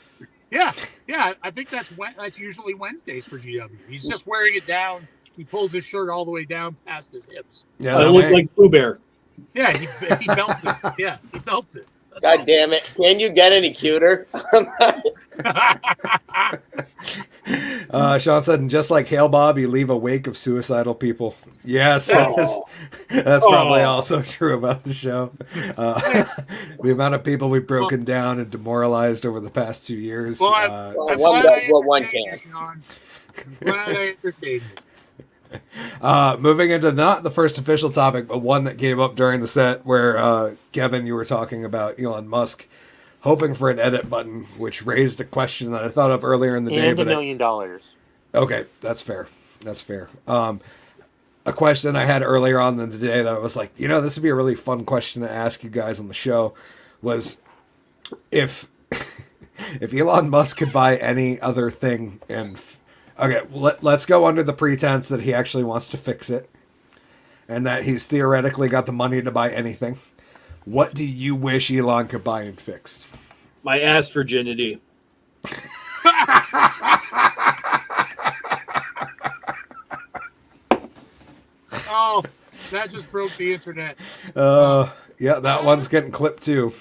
Yeah. I think that's usually Wednesdays for GW. He's just wearing it down. He pulls his shirt all the way down past his hips. Yeah, I look like Pooh Bear. Yeah, he belts it. Yeah, he belts it. God damn it! Can you get any cuter? Sean said, and just like Hail Bob, you leave a wake of suicidal people. Yes, that's probably also true about the show. The amount of people we've broken down and demoralized over the past 2 years. Well, one does what one can. I'm glad I entertained you. Moving into not the first official topic, but one that came up during the set where, Kevin, you were talking about Elon Musk hoping for an edit button, which raised a question that I thought of earlier in the day. And $1 million. Okay, that's fair. That's fair. A question I had earlier on in the day that I was like, this would be a really fun question to ask you guys on the show was if Elon Musk could buy any other thing and... Okay, let's go under the pretense that he actually wants to fix it and that he's theoretically got the money to buy anything. What do you wish Elon could buy and fix? My ass virginity. Oh, that just broke the internet. Yeah, that one's getting clipped too.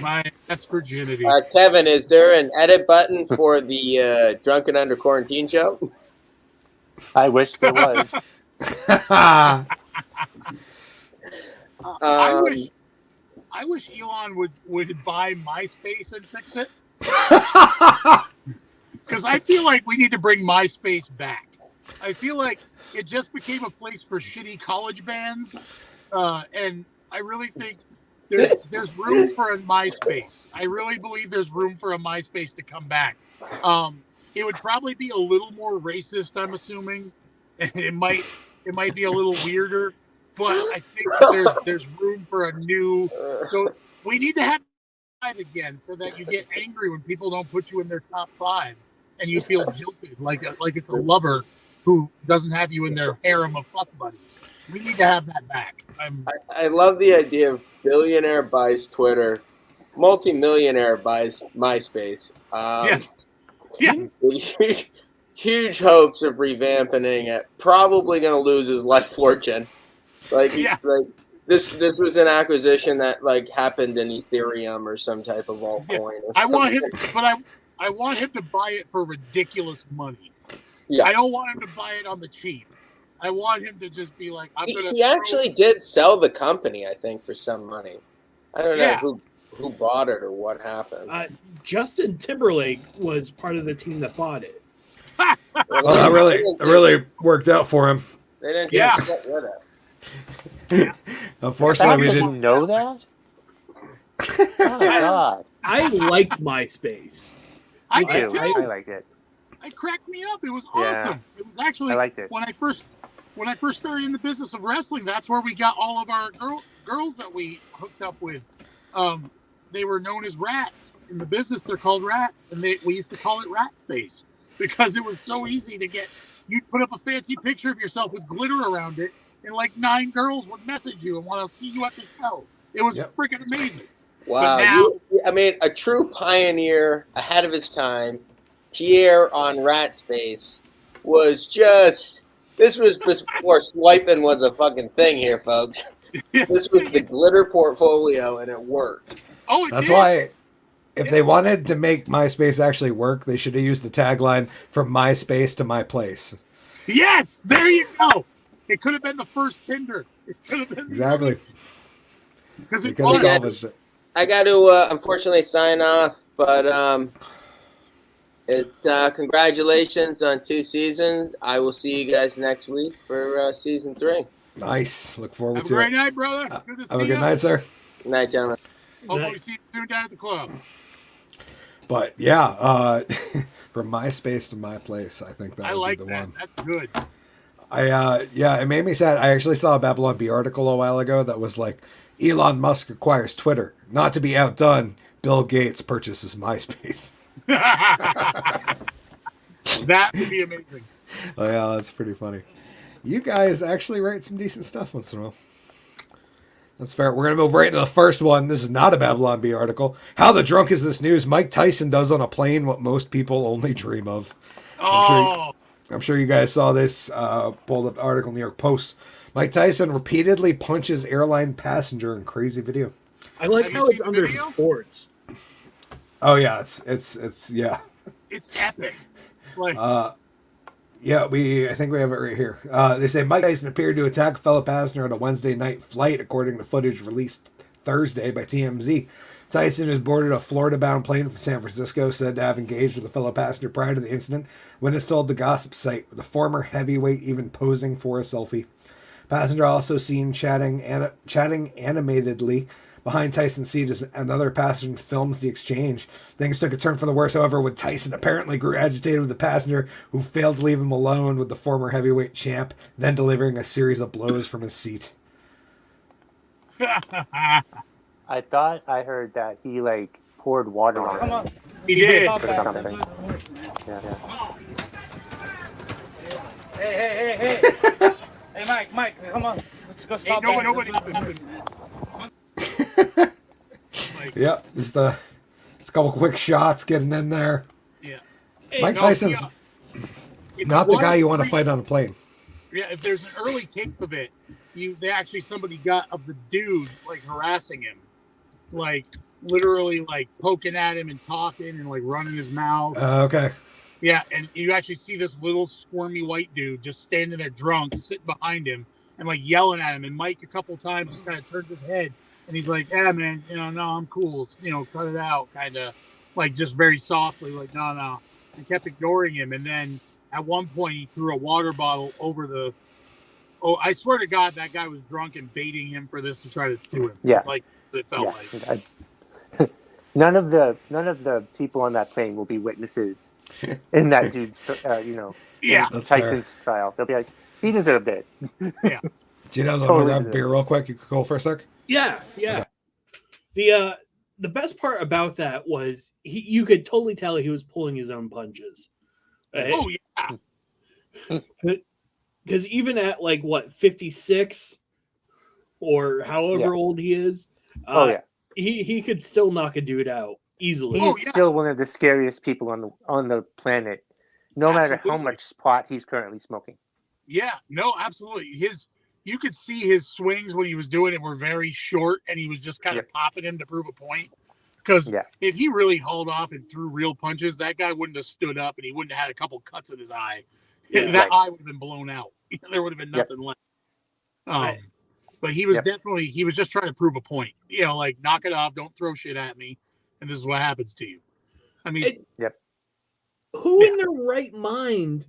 My ass virginity. Kevin, is there an edit button for the Drunken Under Quarantine show? I wish there was. I wish Elon would buy MySpace and fix it. Because I feel like we need to bring MySpace back. I feel like it just became a place for shitty college bands, and I really think there's room for a MySpace. I really believe there's room for a MySpace to come back. It would probably be a little more racist, I'm assuming, and it might be a little weirder. But I think there's room for a new. So we need to have 5 again, so that you get angry when people don't put you in their top 5, and you feel guilty, like it's a lover who doesn't have you in their harem of fuck buddies. We need to have that back. I love the idea of billionaire buys Twitter, multimillionaire buys MySpace. Huge hopes of revamping it. Probably going to lose his life fortune. Like this was an acquisition that happened in Ethereum or some type of altcoin. Yeah. I want him to buy it for ridiculous money. Yeah. I don't want him to buy it on the cheap. I want him to just be like, He actually did sell the company, I think, for some money. I don't know who bought it or what happened. Justin Timberlake was part of the team that bought it. Well, that really worked out for him. They didn't get rid of it. Unfortunately, we didn't know that. Oh my god! I liked MySpace. I like it. It cracked me up. It was awesome. Yeah. It was actually I liked it. when I first started in the business of wrestling. That's where we got all of our girls that we hooked up with. They were known as rats in the business. They're called rats, and we used to call it Rat Space because it was so easy to get. You'd put up a fancy picture of yourself with glitter around it, and 9 girls would message you and want to see you at the show. It was freaking amazing. Wow! A true pioneer, ahead of his time. Pierre on Rat Space was just. This was before swiping was a fucking thing here, folks. This was the glitter portfolio, and it worked. Oh, that's why. If they wanted to make MySpace actually work, they should have used the tagline "From MySpace to My Place." Yes, there you go. It could have been the first Tinder. It could have been exactly. Because it was. I got to unfortunately sign off, but it's congratulations on 2 seasons. I will see you guys next week for season 3. Nice. Look forward have to it. Have a great night, brother. Good to see you. Have a good night, sir. Good night, gentlemen. Hopefully see you soon down at the club. But yeah, from MySpace to My Place, I think that would be the one. That's good. It made me sad. I actually saw a Babylon Bee article a while ago that was like, Elon Musk acquires Twitter. Not to be outdone, Bill Gates purchases MySpace. That would be amazing. Oh yeah, that's pretty funny. You guys actually write some decent stuff once in a while. That's fair. We're going to move right into the first one. This is not a Babylon Bee article. How the drunk is this news? Mike Tyson does on a plane what most people only dream of. I'm sure you guys saw this pulled up article in the New York Post. Mike Tyson repeatedly punches airline passenger in crazy video. I like how it's under sports. Oh yeah, it's yeah. It's epic. Like, yeah, I think we have it right here. They say Mike Tyson appeared to attack a fellow passenger on a Wednesday night flight, according to footage released Thursday by TMZ. Tyson, who's boarded a Florida-bound plane from San Francisco, said to have engaged with a fellow passenger prior to the incident. Witness told the gossip site, with the former heavyweight even posing for a selfie. Passenger also seen chatting animatedly behind Tyson's seat as another passenger films the exchange. Things took a turn for the worse, however, when Tyson apparently grew agitated with the passenger who failed to leave him alone with the former heavyweight champ, then delivering a series of blows from his seat. I thought I heard that he like poured water on him. Come on. he did. Or something. Yeah. Hey. Hey, Mike, come on. Let's go stop Ain't nobody. Yep, just a couple quick shots getting in there. Yeah. Mike Tyson's not the guy you want to fight on a plane. Yeah, if there's an early tape of it, somebody got of the dude like harassing him, like literally like poking at him and talking and like running his mouth. Okay. Yeah, and you actually see this little squirmy white dude just standing there drunk, sitting behind him, and like yelling at him. And Mike a couple times just kind of turned his head, and he's like, "Yeah, man, no, I'm cool. Cut it out," kind of like just very softly, like, "No," and kept ignoring him. And then at one point, he threw a water bottle over the. Oh, I swear to God, that guy was drunk and baiting him for this to try to sue him. Yeah, like it felt like. None of the people on that plane will be witnesses in that dude's, Tyson's trial. They'll be like, he deserved it. Yeah. Do you know, I'm going to grab a beer real quick. You could go for a sec? Yeah. Okay. The best part about that was you could totally tell he was pulling his own punches. Right? Oh, yeah. Because even at 56 or however old he is, he could still knock a dude out easily. He's still one of the scariest people on the planet, no matter how much pot he's currently smoking. Yeah, no, absolutely. You could see his swings when he was doing it were very short, and he was just kind of popping him to prove a point. Because if he really hauled off and threw real punches, that guy wouldn't have stood up, and he wouldn't have had a couple cuts in his eye. That eye would have been blown out. There would have been nothing left. But he was he was just trying to prove a point. Like, knock it off, don't throw shit at me, and this is what happens to you. I mean, who in their right mind?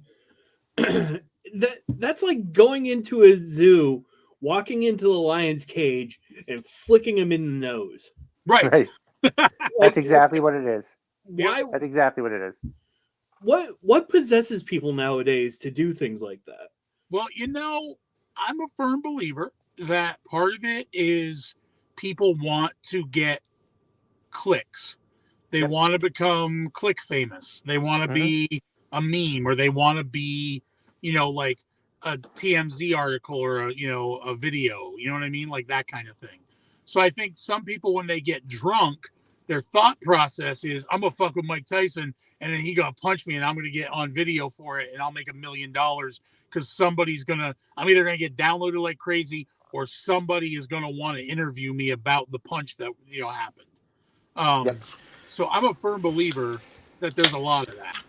That's like going into a zoo, walking into the lion's cage, and flicking him in the nose. Right. That's exactly what it is. Why? That's exactly what it is. What possesses people nowadays to do things like that? Well, I'm a firm believer that part of it is people want to get clicks. They want to become click famous. They want to be a meme, or they want to be, like a TMZ article or a video. You know what I mean? Like that kind of thing. So I think some people, when they get drunk, their thought process is, I'm gonna fuck with Mike Tyson, and then he gonna punch me, and I'm gonna get on video for it, and I'll make $1 million because I'm either gonna get downloaded like crazy, or somebody is gonna want to interview me about the punch that happened. So I'm a firm believer that there's a lot of that.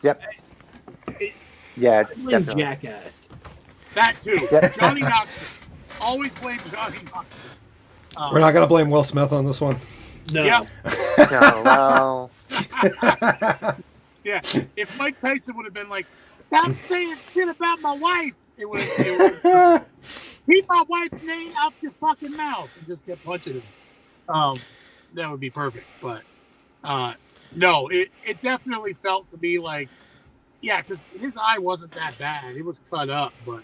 Yep. Yeah, definitely. Jackass. That too. Johnny Knoxville. Always blame Johnny Knoxville. We're not going to blame Will Smith on this one. No. Yeah. No, well. Yeah. If Mike Tyson would have been like, stop saying shit about my wife, it would keep my wife's name out your fucking mouth and just get punching him. That would be perfect. But no, it definitely felt to be like Yeah, because his eye wasn't that bad. It was cut up, but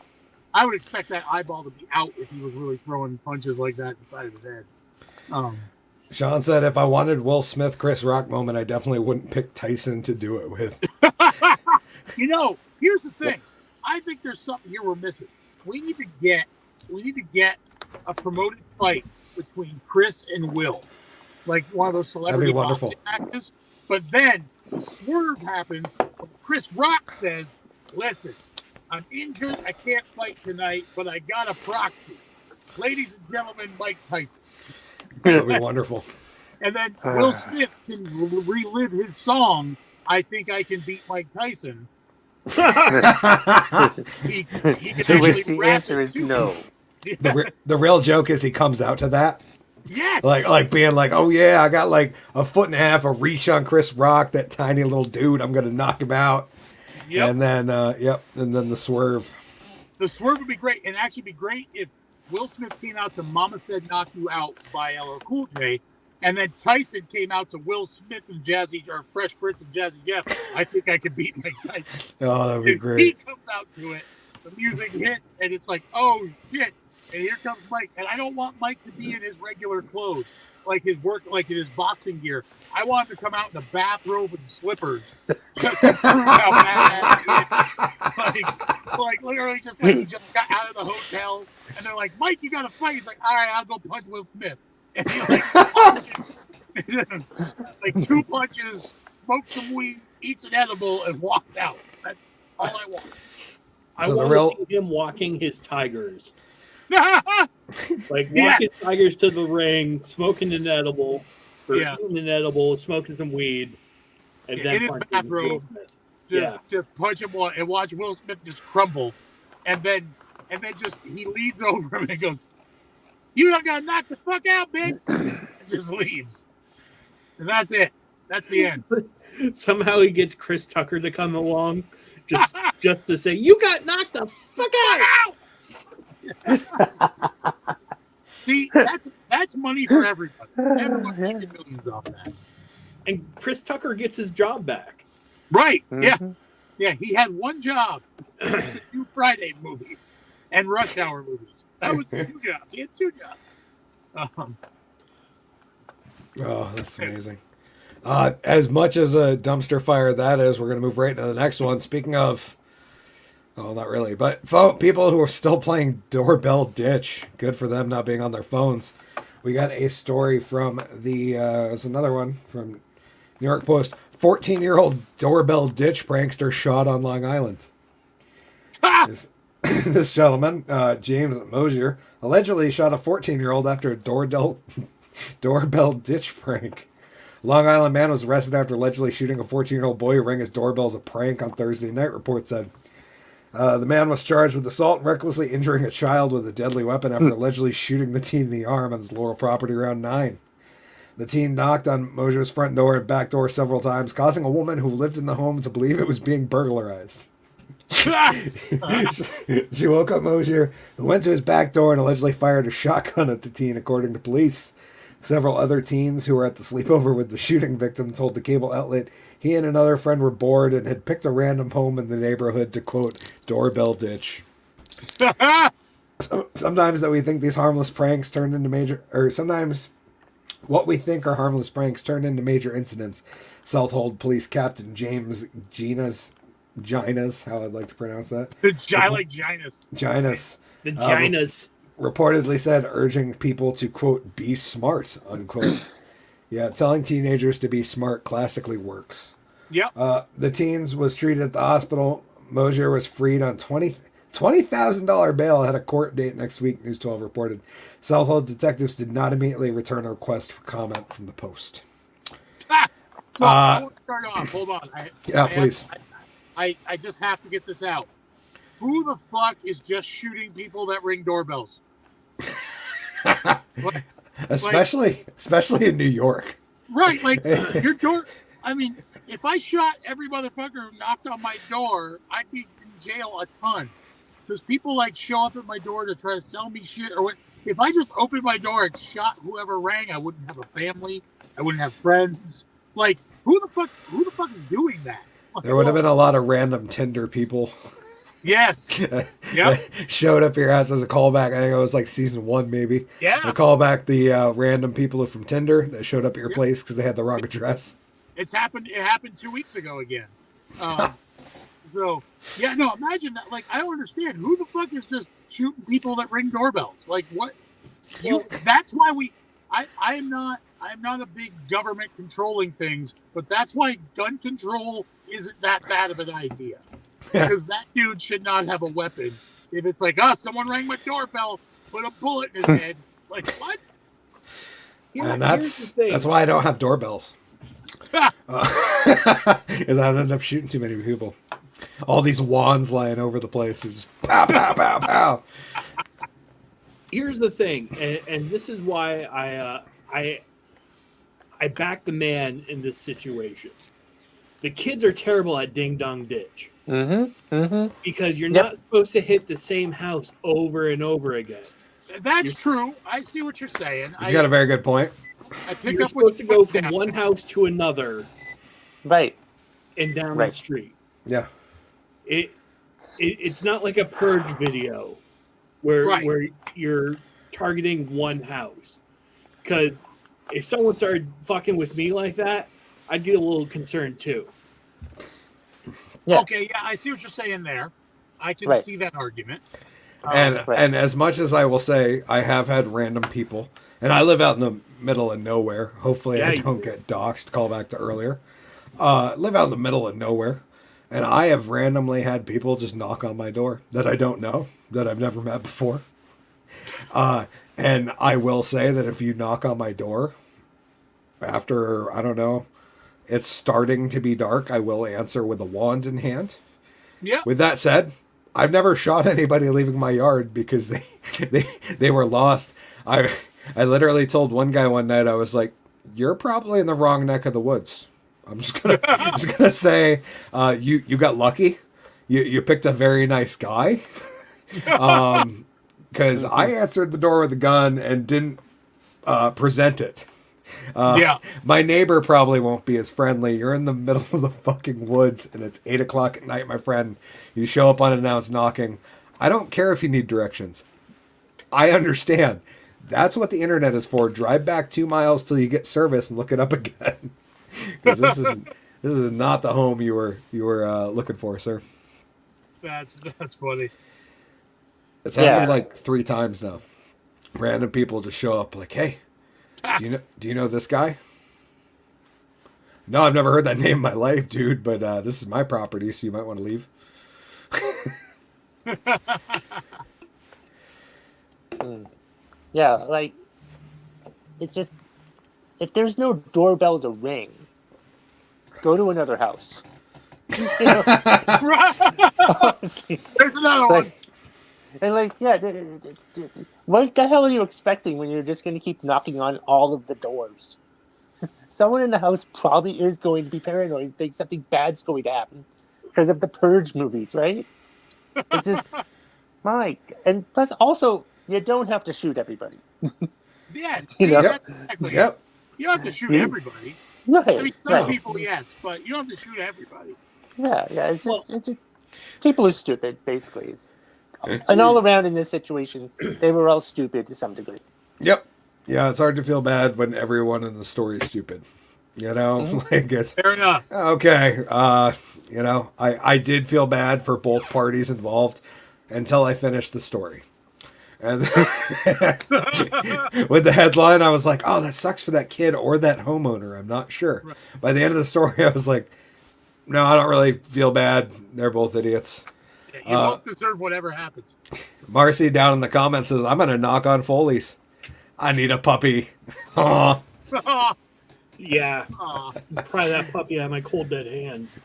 I would expect that eyeball to be out if he was really throwing punches like that inside of his head. Sean said, if I wanted Will Smith, Chris Rock moment, I definitely wouldn't pick Tyson to do it with. You know, here's the thing. I think there's something here we're missing. We need to get a promoted fight between Chris and Will, like one of those celebrity boxing matches. But then the swerve happens when Chris Rock says, "Listen, I'm injured. I can't fight tonight, but I got a proxy. Ladies and gentlemen, Mike Tyson." That'd be wonderful. And then Will Smith can relive his song, "I Think I Can Beat Mike Tyson." He can To which the answer is no. The real joke is he comes out to that. Yes. Like being like, oh yeah, I got like a foot and a half of reach on Chris Rock, that tiny little dude. I'm gonna knock him out. Yep. And then and then the swerve. The swerve would be great, and actually be great if Will Smith came out to "Mama Said Knock You Out" by LL Cool J, and then Tyson came out to Will Smith and Fresh Prince and Jazzy Jeff. "I Think I Could Beat Mike Tyson." Oh, that'd be great. He comes out to it, the music hits, and it's like, oh shit! And here comes Mike, and I don't want Mike to be in his regular clothes, like in his boxing gear. I want him to come out in a bathrobe and slippers, just to prove how bad he is. Like literally, just like he just got out of the hotel, and they're like, "Mike, you got to fight." He's like, "All right, I'll go punch Will Smith." And he like 2 punches, smokes some weed, eats an edible, and walks out. That's all I want. I want to see him walking his tigers. Like walking his tigers to the ring, smoking an edible, eating an edible, smoking some weed, and then in his bathrobe, just punch him and watch Will Smith just crumble, and then just he leans over him and goes, "You don't gotta knock the fuck out, bitch," and just leaves, and that's it. That's the end. Somehow he gets Chris Tucker to come along, just to say, "You got knocked the fuck out." See, that's money for everybody. Everyone's making millions off that. And Chris Tucker gets his job back. Right? Mm-hmm. Yeah. He had one job: to do Friday movies and Rush Hour movies. That was 2 jobs. He had 2 jobs. Oh, that's amazing. As much as a dumpster fire that is, we're going to move right into the next one. Speaking of, not really, but people who are still playing Doorbell Ditch, good for them not being on their phones. We got a story from there's another one from New York Post. 14-year-old doorbell ditch prankster shot on Long Island. This gentleman, James Mosier, allegedly shot a 14-year-old after a doorbell ditch prank. Long Island man was arrested after allegedly shooting a 14-year-old boy who rang his doorbell as a prank on Thursday night, report said. The man was charged with assault and recklessly injuring a child with a deadly weapon after allegedly shooting the teen in the arm on his Laurel property around 9. The teen knocked on Mosier's front door and back door several times, causing a woman who lived in the home to believe it was being burglarized. She woke up Mosier, who went to his back door and allegedly fired a shotgun at the teen, according to police. Several other teens who were at the sleepover with the shooting victim told the cable outlet he and another friend were bored and had picked a random home in the neighborhood to, quote, doorbell ditch. Sometimes that we think these harmless pranks turn into major, or sometimes what we think are harmless pranks turn into major incidents. Southold Police Captain James Ginas, how I'd like to pronounce that. Ginas. The Ginas. Reportedly said, urging people to, quote, be smart, unquote. Yeah, telling teenagers to be smart classically works. Yep. The teens was treated at the hospital. Mosier was freed on $20,000 bail, had a court date next week, News 12 reported. Southold detectives did not immediately return a request for comment from the Post. I want to start off. Hold on. Please. I just have to get this out. Who the fuck is just shooting people that ring doorbells? Especially in New York. Right, like your door. I mean, if I shot every motherfucker who knocked on my door, I'd be in jail a ton. Because people like show up at my door to try to sell me shit, or what? If I just opened my door and shot whoever rang, I wouldn't have a family. I wouldn't have friends. Like, who the fuck is doing that? There would have been a lot of random Tinder people. Yes. that showed up your ass as a callback. I think it was like season 1, maybe. Yeah. They call back the random people from Tinder that showed up at your place because they had the wrong address. It happened 2 weeks ago again. So yeah, no. Imagine that. Like, I don't understand who the fuck is just shooting people that ring doorbells. Like, what? That's why I'm not a big government controlling things, but that's why gun control isn't that bad of an idea. Because that dude should not have a weapon. If it's like, someone rang my doorbell, put a bullet in his head. Like, what? And that's why I don't have doorbells. Because I end up shooting too many people. All these wands lying over the place. Just pow, pow, pow, pow. Here's the thing, and this is why I back the man in this situation. The kids are terrible at ding dong ditch. Because you're not supposed to hit the same house over and over again. That's true. I see what you're saying. He's got a very good point. You're supposed to go from one house to another, right, and down the street. Yeah, it's not like a purge video where you're targeting one house. Because if someone started fucking with me like that, I'd get a little concerned too. Yeah. Okay, yeah, I see what you're saying there. I can see that argument. And as much as I will say, I have had random people, and I live out in the middle of nowhere. Hopefully, I don't get doxxed. Call back to earlier. Live out in the middle of nowhere, and I have randomly had people just knock on my door that I don't know, that I've never met before. And I will say that if you knock on my door after, I don't know, it's starting to be dark, I will answer with a wand in hand. Yeah. With that said, I've never shot anybody leaving my yard because they were lost. I literally told one guy one night, I was like, "You're probably in the wrong neck of the woods." I'm just gonna say, you got lucky. You picked a very nice guy. Because I answered the door with a gun and didn't present it. My neighbor probably won't be as friendly. You're in the middle of the fucking woods and it's 8:00 at night, my friend. You show up unannounced knocking. I don't care if you need directions. I understand. That's what the internet is for. Drive back 2 miles till you get service and look it up again. Because this is not the home you were looking for, sir. That's funny. It's happened like 3 times now. Random people just show up like, "Hey, do you know this guy?" "No, I've never heard that name in my life, dude, but this is my property, so you might want to leave." Yeah, like, it's just, if there's no doorbell to ring, go to another house. You know? Honestly. There's another one. And like, yeah, what the hell are you expecting when you're just going to keep knocking on all of the doors? Someone in the house probably is going to be paranoid and think something bad's going to happen because of the Purge movies, right? It's just, and plus also, you don't have to shoot everybody. Yes. You know? Exactly. Yep. You don't have to shoot everybody. Right. I mean, some people, yes, but you don't have to shoot everybody. Yeah. It's just people are stupid, basically. And all around in this situation, they were all stupid to some degree. Yep. Yeah, it's hard to feel bad when everyone in the story is stupid. You know, like it's fair enough. Okay. You know, I did feel bad for both parties involved until I finished the story. And with the headline, I was like, "Oh, that sucks for that kid or that homeowner. I'm not sure." Right. By the end of the story, I was like, "No, I don't really feel bad. They're both idiots." You both deserve whatever happens. Marcy down in the comments says, "I'm going to knock on Foley's. I need a puppy." Aw. Yeah. Pry that puppy out of my cold dead hands.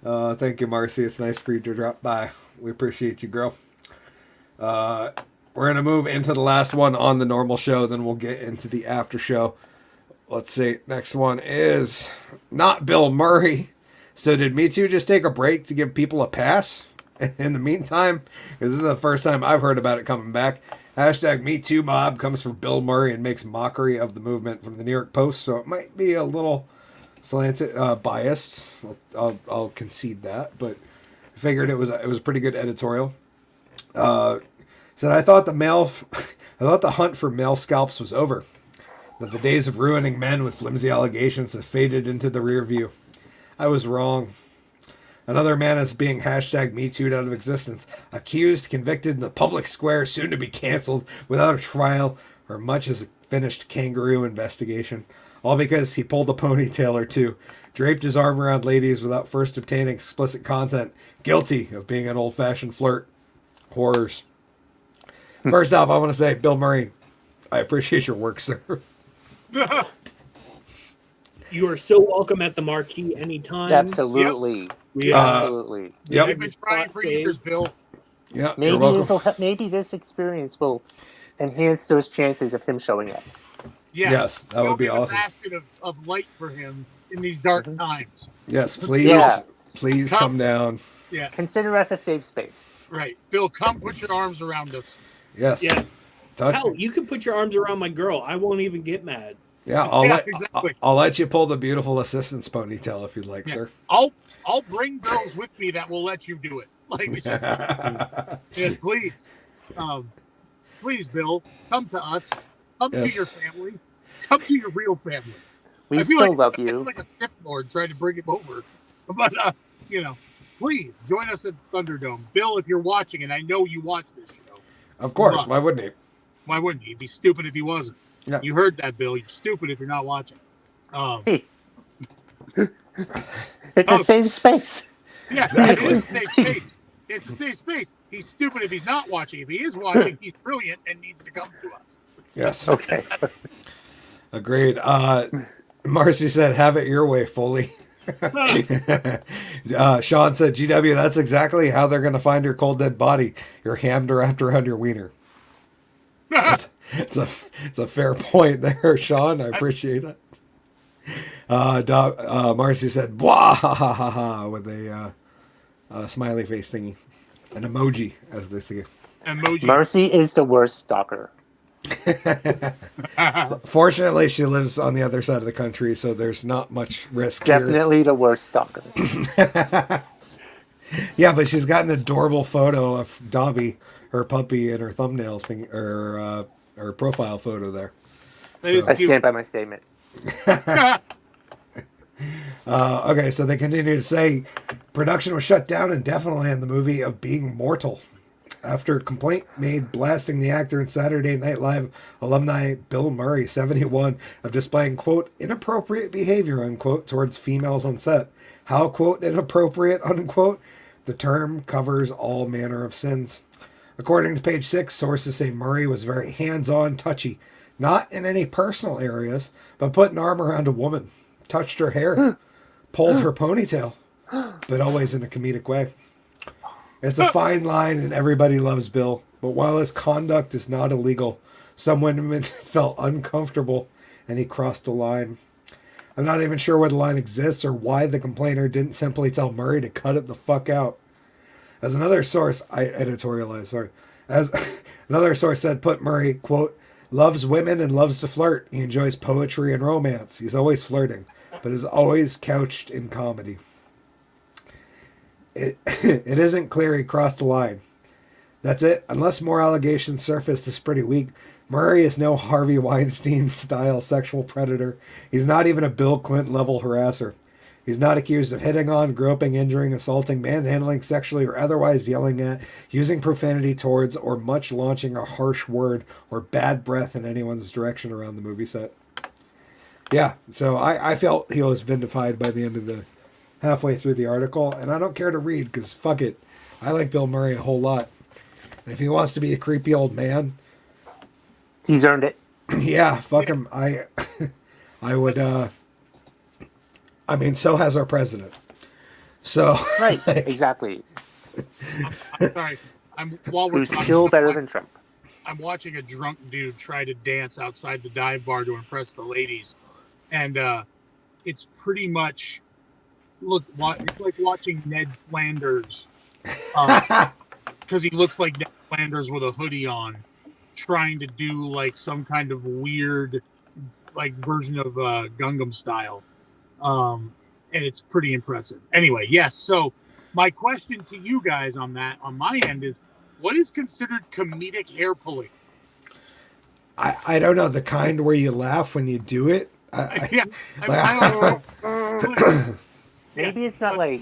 Thank you, Marcy. It's nice for you to drop by. We appreciate you, girl. We're going to move into the last one on the normal show, then we'll get into the after show. Let's see. Next one is not Bill Murray. So did Me Too just take a break to give people a pass in the meantime? Because this is the first time I've heard about it coming back. Hashtag Me Too mob comes from Bill Murray and makes mockery of the movement from the New York Post. So it might be a little slanted, biased. I'll concede that, but I figured it was a pretty good editorial. Said I thought the hunt for male scalps was over. That the days of ruining men with flimsy allegations have faded into the rear view. I was wrong. Another man is being hashtag MeToo'd out of existence. Accused, convicted in the public square, soon to be canceled without a trial or much as a finished kangaroo investigation. All because he pulled a ponytail or two, draped his arm around ladies without first obtaining explicit content, guilty of being an old-fashioned flirt. Horrors. First off, I want to say, Bill Murray, I appreciate your work, sir. You are so welcome at the marquee anytime. Absolutely. Absolutely. Yep. I've been trying for years, Bill. Yeah. Maybe this experience will enhance those chances of him showing up. Yeah. Yes, that would be awesome. A bastion of light for him in these dark times. Yes, please come down. Yeah. Consider us a safe space. Right. Bill, come put your arms around us. Yes. Yeah. Hell, you can put your arms around my girl. I won't even get mad. Yeah, I'll let you pull the beautiful assistant's ponytail if you'd like, sir. I'll bring girls with me that will let you do it. Like, yeah, please, please, Bill, come to us. Come to your family. Come to your real family. We still love you. I feel like a Sith Lord trying to bring him over, but please join us at Thunderdome, Bill. If you're watching, and I know you watch this show, of course. Why wouldn't he? Why wouldn't he? He'd be stupid if he wasn't. Yeah. You heard that, Bill. You're stupid if you're not watching. It's a safe space. Yeah, exactly. It's a safe space. It's a safe space. He's stupid if he's not watching. If he is watching, he's brilliant and needs to come to us. Yes. Okay. Agreed. Marcy said, "Have it your way, Foley." Sean said, "GW, that's exactly how they're going to find your cold dead body. Your ham wrapped around your wiener." It's a fair point there, Sean. I appreciate it. Marcy said, "Blah ha ha ha ha," with a smiley face thingy, an emoji, as they say. Emoji. Marcy is the worst stalker. Fortunately, she lives on the other side of the country, so there's not much risk. Definitely the worst stalker. Yeah, but she's got an adorable photo of Dobby, her puppy, in her thumbnail thing, or her profile photo there. So. I stand by my statement. Okay, so they continue to say production was shut down indefinitely on the movie of Being Mortal after complaint made blasting the actor in Saturday Night Live alumni Bill Murray, 71, of displaying, quote, inappropriate behavior, unquote, towards females on set. How, quote, inappropriate, unquote? The term covers all manner of sins. According to page 6, sources say Murray was very hands-on, touchy. Not in any personal areas, but put an arm around a woman, touched her hair, pulled her ponytail, but always in a comedic way. It's a fine line, and everybody loves Bill. But while his conduct is not illegal, some women felt uncomfortable, and he crossed the line. I'm not even sure where the line exists or why the complainer didn't simply tell Murray to cut it the fuck out. As another source, as another source said, put Murray, quote, loves women and loves to flirt. He enjoys poetry and romance. He's always flirting, but is always couched in comedy. It isn't clear he crossed the line. That's it. Unless more allegations surface this pretty week, Murray is no Harvey Weinstein-style sexual predator. He's not even a Bill Clinton-level harasser. He's not accused of hitting on, groping, injuring, assaulting, manhandling, sexually or otherwise yelling at, using profanity towards, or much launching a harsh word or bad breath in anyone's direction around the movie set. Yeah, so I felt he was vindicated by the end of the halfway through the article, and I don't care to read because fuck it. I like Bill Murray a whole lot. And if he wants to be a creepy old man, he's earned it. Yeah, fuck him. I would, I mean, so has our president. So right, exactly. I'm sorry. While we're Who's still better than Trump. I'm watching a drunk dude try to dance outside the dive bar to impress the ladies, and it's pretty much it's like watching Ned Flanders, because he looks like Ned Flanders with a hoodie on, trying to do like some kind of weird like version of Gangnam Style. And it's pretty impressive. Anyway, yes. So my question to you guys on my end is, what is considered comedic hair pulling? I don't know, the kind where you laugh when you do it. Yeah, I don't know. Maybe it's not like.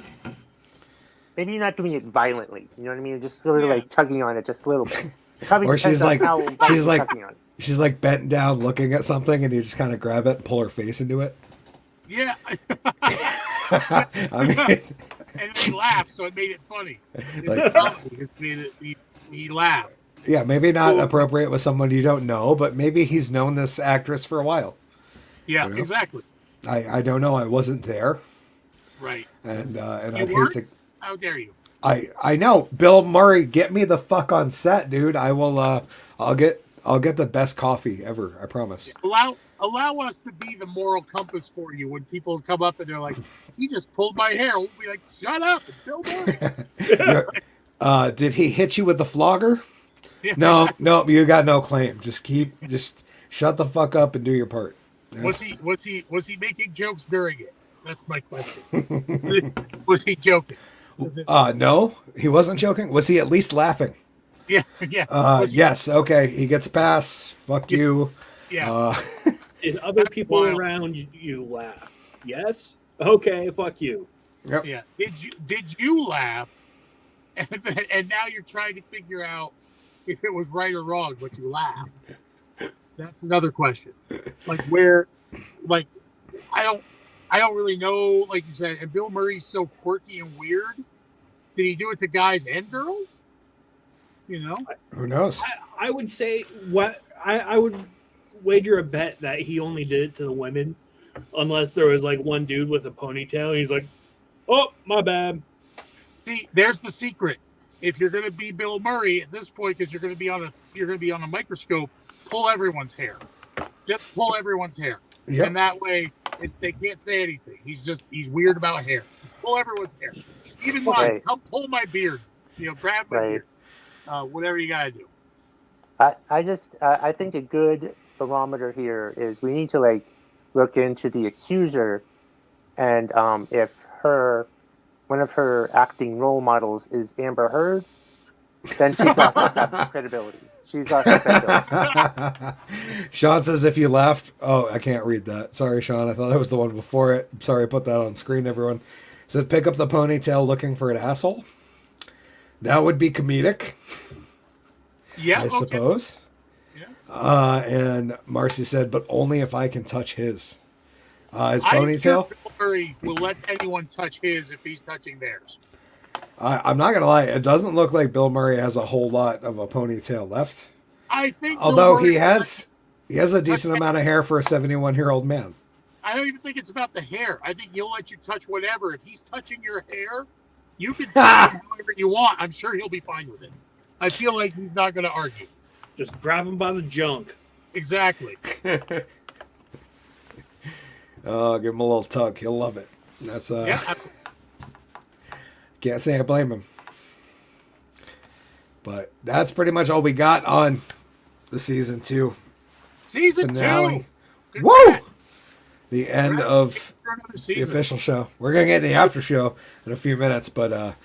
Maybe you're not doing it violently. You know what I mean? You're just sort of like tugging on it just a little bit. Probably Or she's like, tugging on it. she's like bent down looking at something, and you just kind of grab it and pull her face into it. Yeah. I mean, And then he laughed, so it made it funny. He laughed. yeah, maybe not appropriate with someone you don't know, but maybe he's known this actress for a while. Yeah, you know? exactly. I don't know. I wasn't there. Right. And You I'd weren't? hate to. How dare you? I know. Bill Murray, get me the fuck on set, dude. I will. I'll get the best coffee ever. I promise. Allow us to be the moral compass for you when people come up and they're like, "He just pulled my hair." We'll be like, "Shut up! It's Bill Murray." Did he hit you with the flogger? Yeah. No, you got no claim. Just shut the fuck up and do your part. Was he making jokes during it? That's my question. Was he joking? No, he wasn't joking. Was he at least laughing? Yeah. Yes. Okay, he gets a pass. Fuck you. Yeah. Did other people around you laugh? Yes. Okay. Fuck you. Yep. Yeah. Did you laugh? And now you're trying to figure out if it was right or wrong, but you laughed. That's another question. Like I don't really know. Like you said, and Bill Murray's so quirky and weird. Did he do it to guys and girls? You know, who knows? I would say I would wager a bet that he only did it to the women, unless there was like one dude with a ponytail. He's like, "Oh, my bad." See, there's the secret. If you're going to be Bill Murray at this point, because you're going to be on a microscope, pull everyone's hair. Just pull everyone's hair, and that way they can't say anything. He's weird about hair. Pull everyone's hair, even mine. Right. Come pull my beard. Grab my beard. Whatever you gotta do. I think a good barometer here is we need to like look into the accuser, and if one of her acting role models is Amber Heard, then she's lost her credibility. She's lost her credibility. Sean says if you laughed, I can't read that. Sorry, Sean. I thought that was the one before it. Sorry, I put that on screen, everyone. So pick up the ponytail looking for an asshole. That would be comedic. Yeah, I suppose. Yeah. And Marcy said, but only if I can touch his. His ponytail. Sure Bill Murray will let anyone touch his if he's touching theirs. I'm not gonna lie. It doesn't look like Bill Murray has a whole lot of a ponytail left. I think, although he has a decent amount of hair for a 71-year-old man. I don't even think it's about the hair. I think he'll let you touch whatever. If he's touching your hair, you can touch him whatever you want. I'm sure he'll be fine with it. I feel like he's not going to argue. Just grab him by the junk. Exactly. Oh, give him a little tug. He'll love it. That's can't say I blame him. But that's pretty much all we got on the season 2 finale. Woo! The end of the official show. We're gonna get the after show in a few minutes, but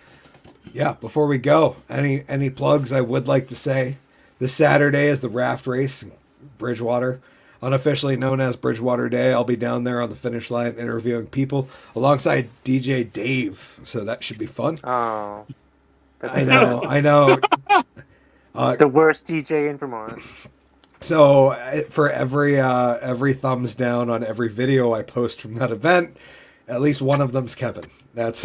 yeah. Before we go, any plugs? I would like to say this Saturday is the raft race in Bridgewater, unofficially known as Bridgewater Day. I'll be down there on the finish line interviewing people alongside DJ Dave, so that should be fun. Oh, I know. The worst DJ in Vermont. So for every thumbs down on every video I post from that event, at least one of them's Kevin. That's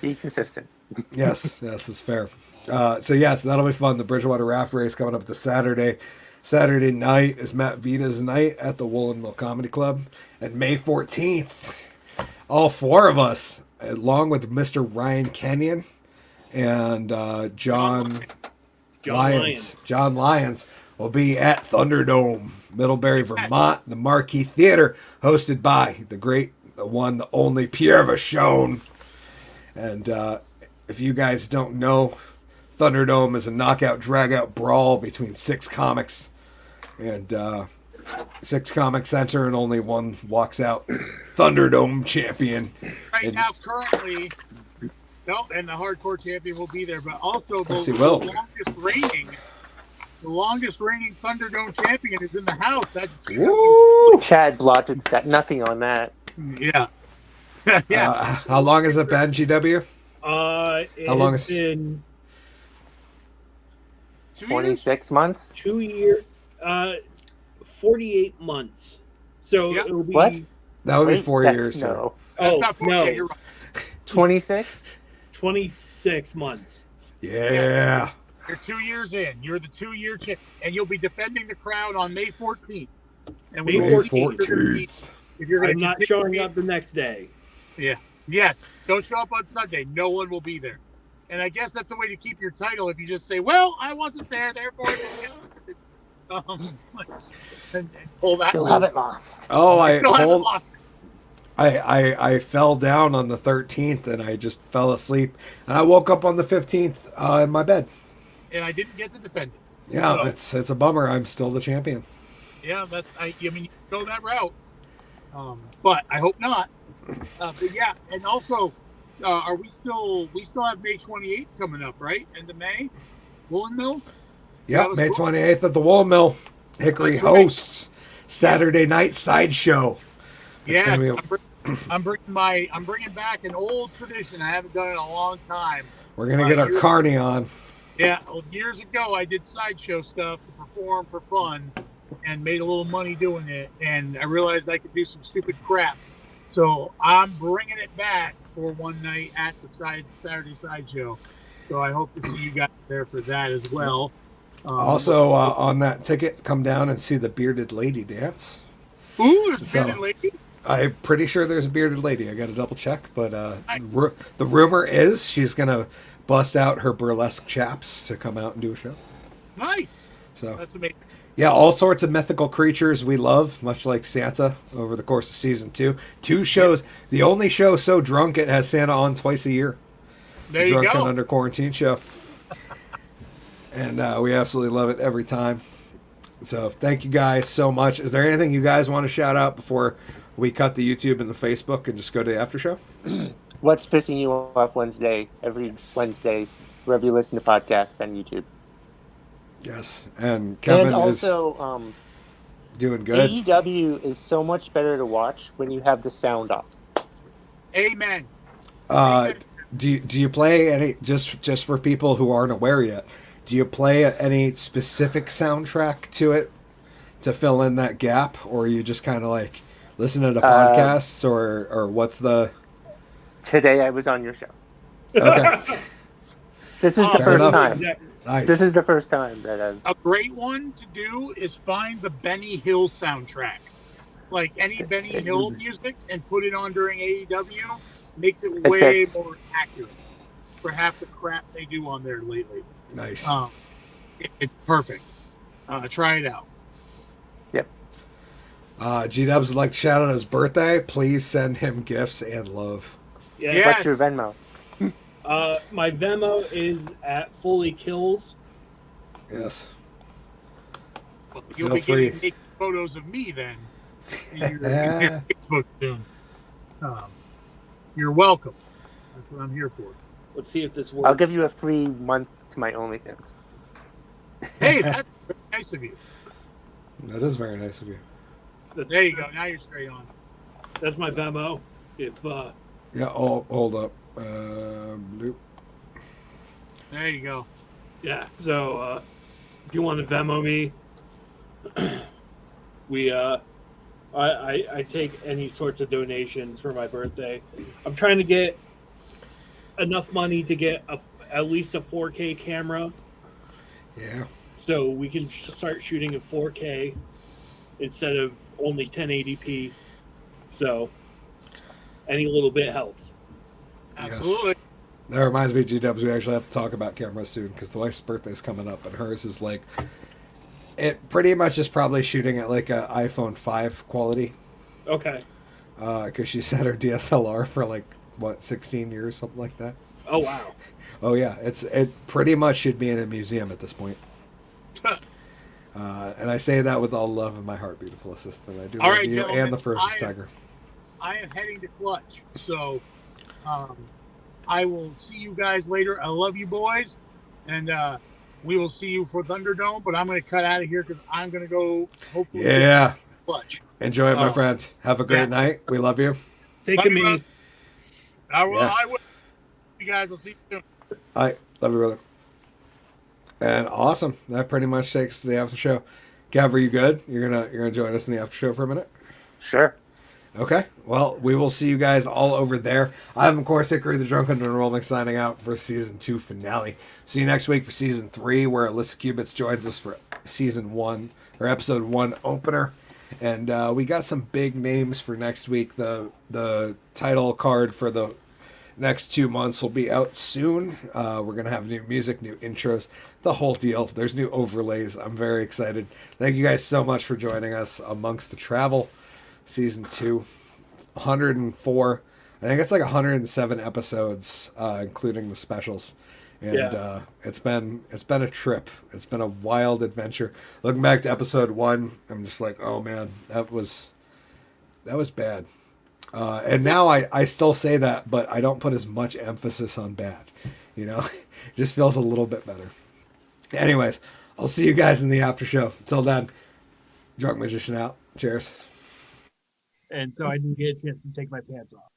be consistent. Yes, it's fair. So that'll be fun. The Bridgewater Raft Race coming up this Saturday. Saturday night is Matt Vita's night at the Woolen Mill Comedy Club, and May 14th, all 4 of us, along with Mr. Ryan Kenyon and John Lyons, will be at Thunderdome, Middlebury, Vermont, the Marquee Theater, hosted by the great, the one, the only Pierre Vachon. And if you guys don't know, Thunderdome is a knockout, drag-out brawl between 6 comics. And 6 comics enter and only one walks out. Thunderdome champion. Right now, currently, no, and the hardcore champion will be there, but also Yes, he will. the longest reigning Thunderdome champion is in the house. That's Woo! Chad Blodgett's got nothing on that. yeah. Yeah. How long has it been, GW? It How long has is- been 26 months? 2 years, 48 months. So Yep. it'll be What? That would be Wait, 4 that's- years. sir. No. That's Oh, not 40, no. yeah, you're right. 26? 26 months. Yeah. You're 2 years in. You're the 2-year champ, and you'll be defending the crown on May 14th. And May will see 14th. if you're going I'm to not showing up the next day. Yeah. Yes. Don't show up on Sunday. No one will be there. And I guess that's the way to keep your title if you just say, well, I wasn't there, therefore. And pull that. Still haven't lost. Oh, I Still haven't lost. I fell down on the 13th and I just fell asleep. And I woke up on the 15th in my bed. And I didn't get to defend it. Yeah, So- it's a bummer. I'm still the champion. Yeah, I mean, you can go that route. But I hope not. But yeah, and also, we still have May 28th coming up, right? End of May? Woolen Mill? Yep, That was May cool. 28th at the Woolen Mill. Hickory That's right. hosts Saturday night sideshow. Yes, gonna be I'm bringing back an old tradition. I haven't done it in a long time. We're gonna get our carny on. Yeah, well, years ago I did sideshow stuff to perform for fun and made a little money doing it, and I realized I could do some stupid crap. So I'm bringing it back for one night at the Saturday sideshow. So I hope to see you guys there for that as well. Also, on that ticket, come down and see the bearded lady dance. Ooh, there's a So- bearded lady. I'm pretty sure there's a bearded lady. I got to double check, but the rumor is she's gonna bust out her burlesque chaps to come out and do a show. Nice. So That's amazing. yeah, all sorts of mythical creatures we love, much like Santa over the course of season 2. 2 shows. The only show so drunk it has Santa on twice a year. There you Drunk go. and Under Quarantine show. And we absolutely love it every time. So thank you guys so much. Is there anything you guys want to shout out before we cut the YouTube and the Facebook and just go to the after show? What's pissing you off Wednesday, every Wednesday, wherever you listen to podcasts on YouTube? Yes. And Kevin And also, is doing good. AEW is so much better to watch when you have the sound off. Amen. Do you play any, just for people who aren't aware yet, do you play any specific soundtrack to it to fill in that gap, or are you just kind of like listening to podcasts, or what's the... Today I was on your show. Okay. This is the Fair first enough. time. Exactly. Nice. This is the first time that I've... A great one to do is find the Benny Hill soundtrack. Like any Benny Hill music and put it on during AEW makes it way fits. more accurate for half the crap they do on there lately. Nice. It's perfect. Try it out. Yep. G-Dubs would like to shout out his birthday. Please send him gifts and love. Yeah. Yeah. What's your Venmo? My Venmo is at Foley Kills. Yes. You'll Feel be free. getting naked photos of me then. in your Facebook soon. You're welcome. That's what I'm here for. Let's see if this works. I'll give you a free month to my OnlyFans. Hey, that's very nice of you. That is very nice of you. There you go. Now you're straight on. That's my Venmo. If Yeah, hold up. Bloop. There you go. yeah, so if you want to Venmo me, we I take any sorts of donations for my birthday. I'm trying to get enough money to get at least a 4K camera, Yeah. so we can start shooting in 4K instead of only 1080p. So any little bit helps. Absolutely. That reminds me, G-Dubs, we actually have to talk about cameras soon because the wife's birthday is coming up, and hers is like, it pretty much is probably shooting at like a iPhone 5 quality. Okay. Because she set her DSLR for like, what, 16 years, something like that. Oh wow. Oh yeah, it pretty much should be in a museum at this point. And I say that with all love in my heart, beautiful assistant. I do All love right, you gentlemen, and the first tiger. I am heading to Clutch, so I will see you guys later. I love you, boys, and we will see you for Thunderdome. But I'm going to cut out of here because I'm going to go. Hopefully, Yeah. get Clutch. Enjoy it, my friend. Have a great Yeah. night. We love you. Think Love of you, me. brother. I will. Yeah. I will. You guys. I'll see you soon. All right. Love you, brother. And awesome. That pretty much takes the after show. Gav, are you good? You're gonna join us in the after show for a minute? Sure. Okay. Well, we will see you guys all over there. I'm, of course, Hickory the Drunk and Unrolling, signing out for season 2 finale. See you next week for season 3, where Alyssa Cubits joins us for season 1 or episode 1 opener. And we got some big names for next week. The title card for the next 2 months will be out soon. We're going to have new music, new intros, the whole deal. There's new overlays. I'm very excited. Thank you guys so much for joining us amongst the travel. Season 2, 104. I think it's like 107 episodes, including the specials. And it's been a trip. It's been a wild adventure. Looking back to episode 1, I'm just like, oh man, that was bad. And now I still say that, but I don't put as much emphasis on bad. You know, it just feels a little bit better. Anyways, I'll see you guys in the after show. Until then, Drunk Magician out. Cheers. And so I didn't get a chance to take my pants off.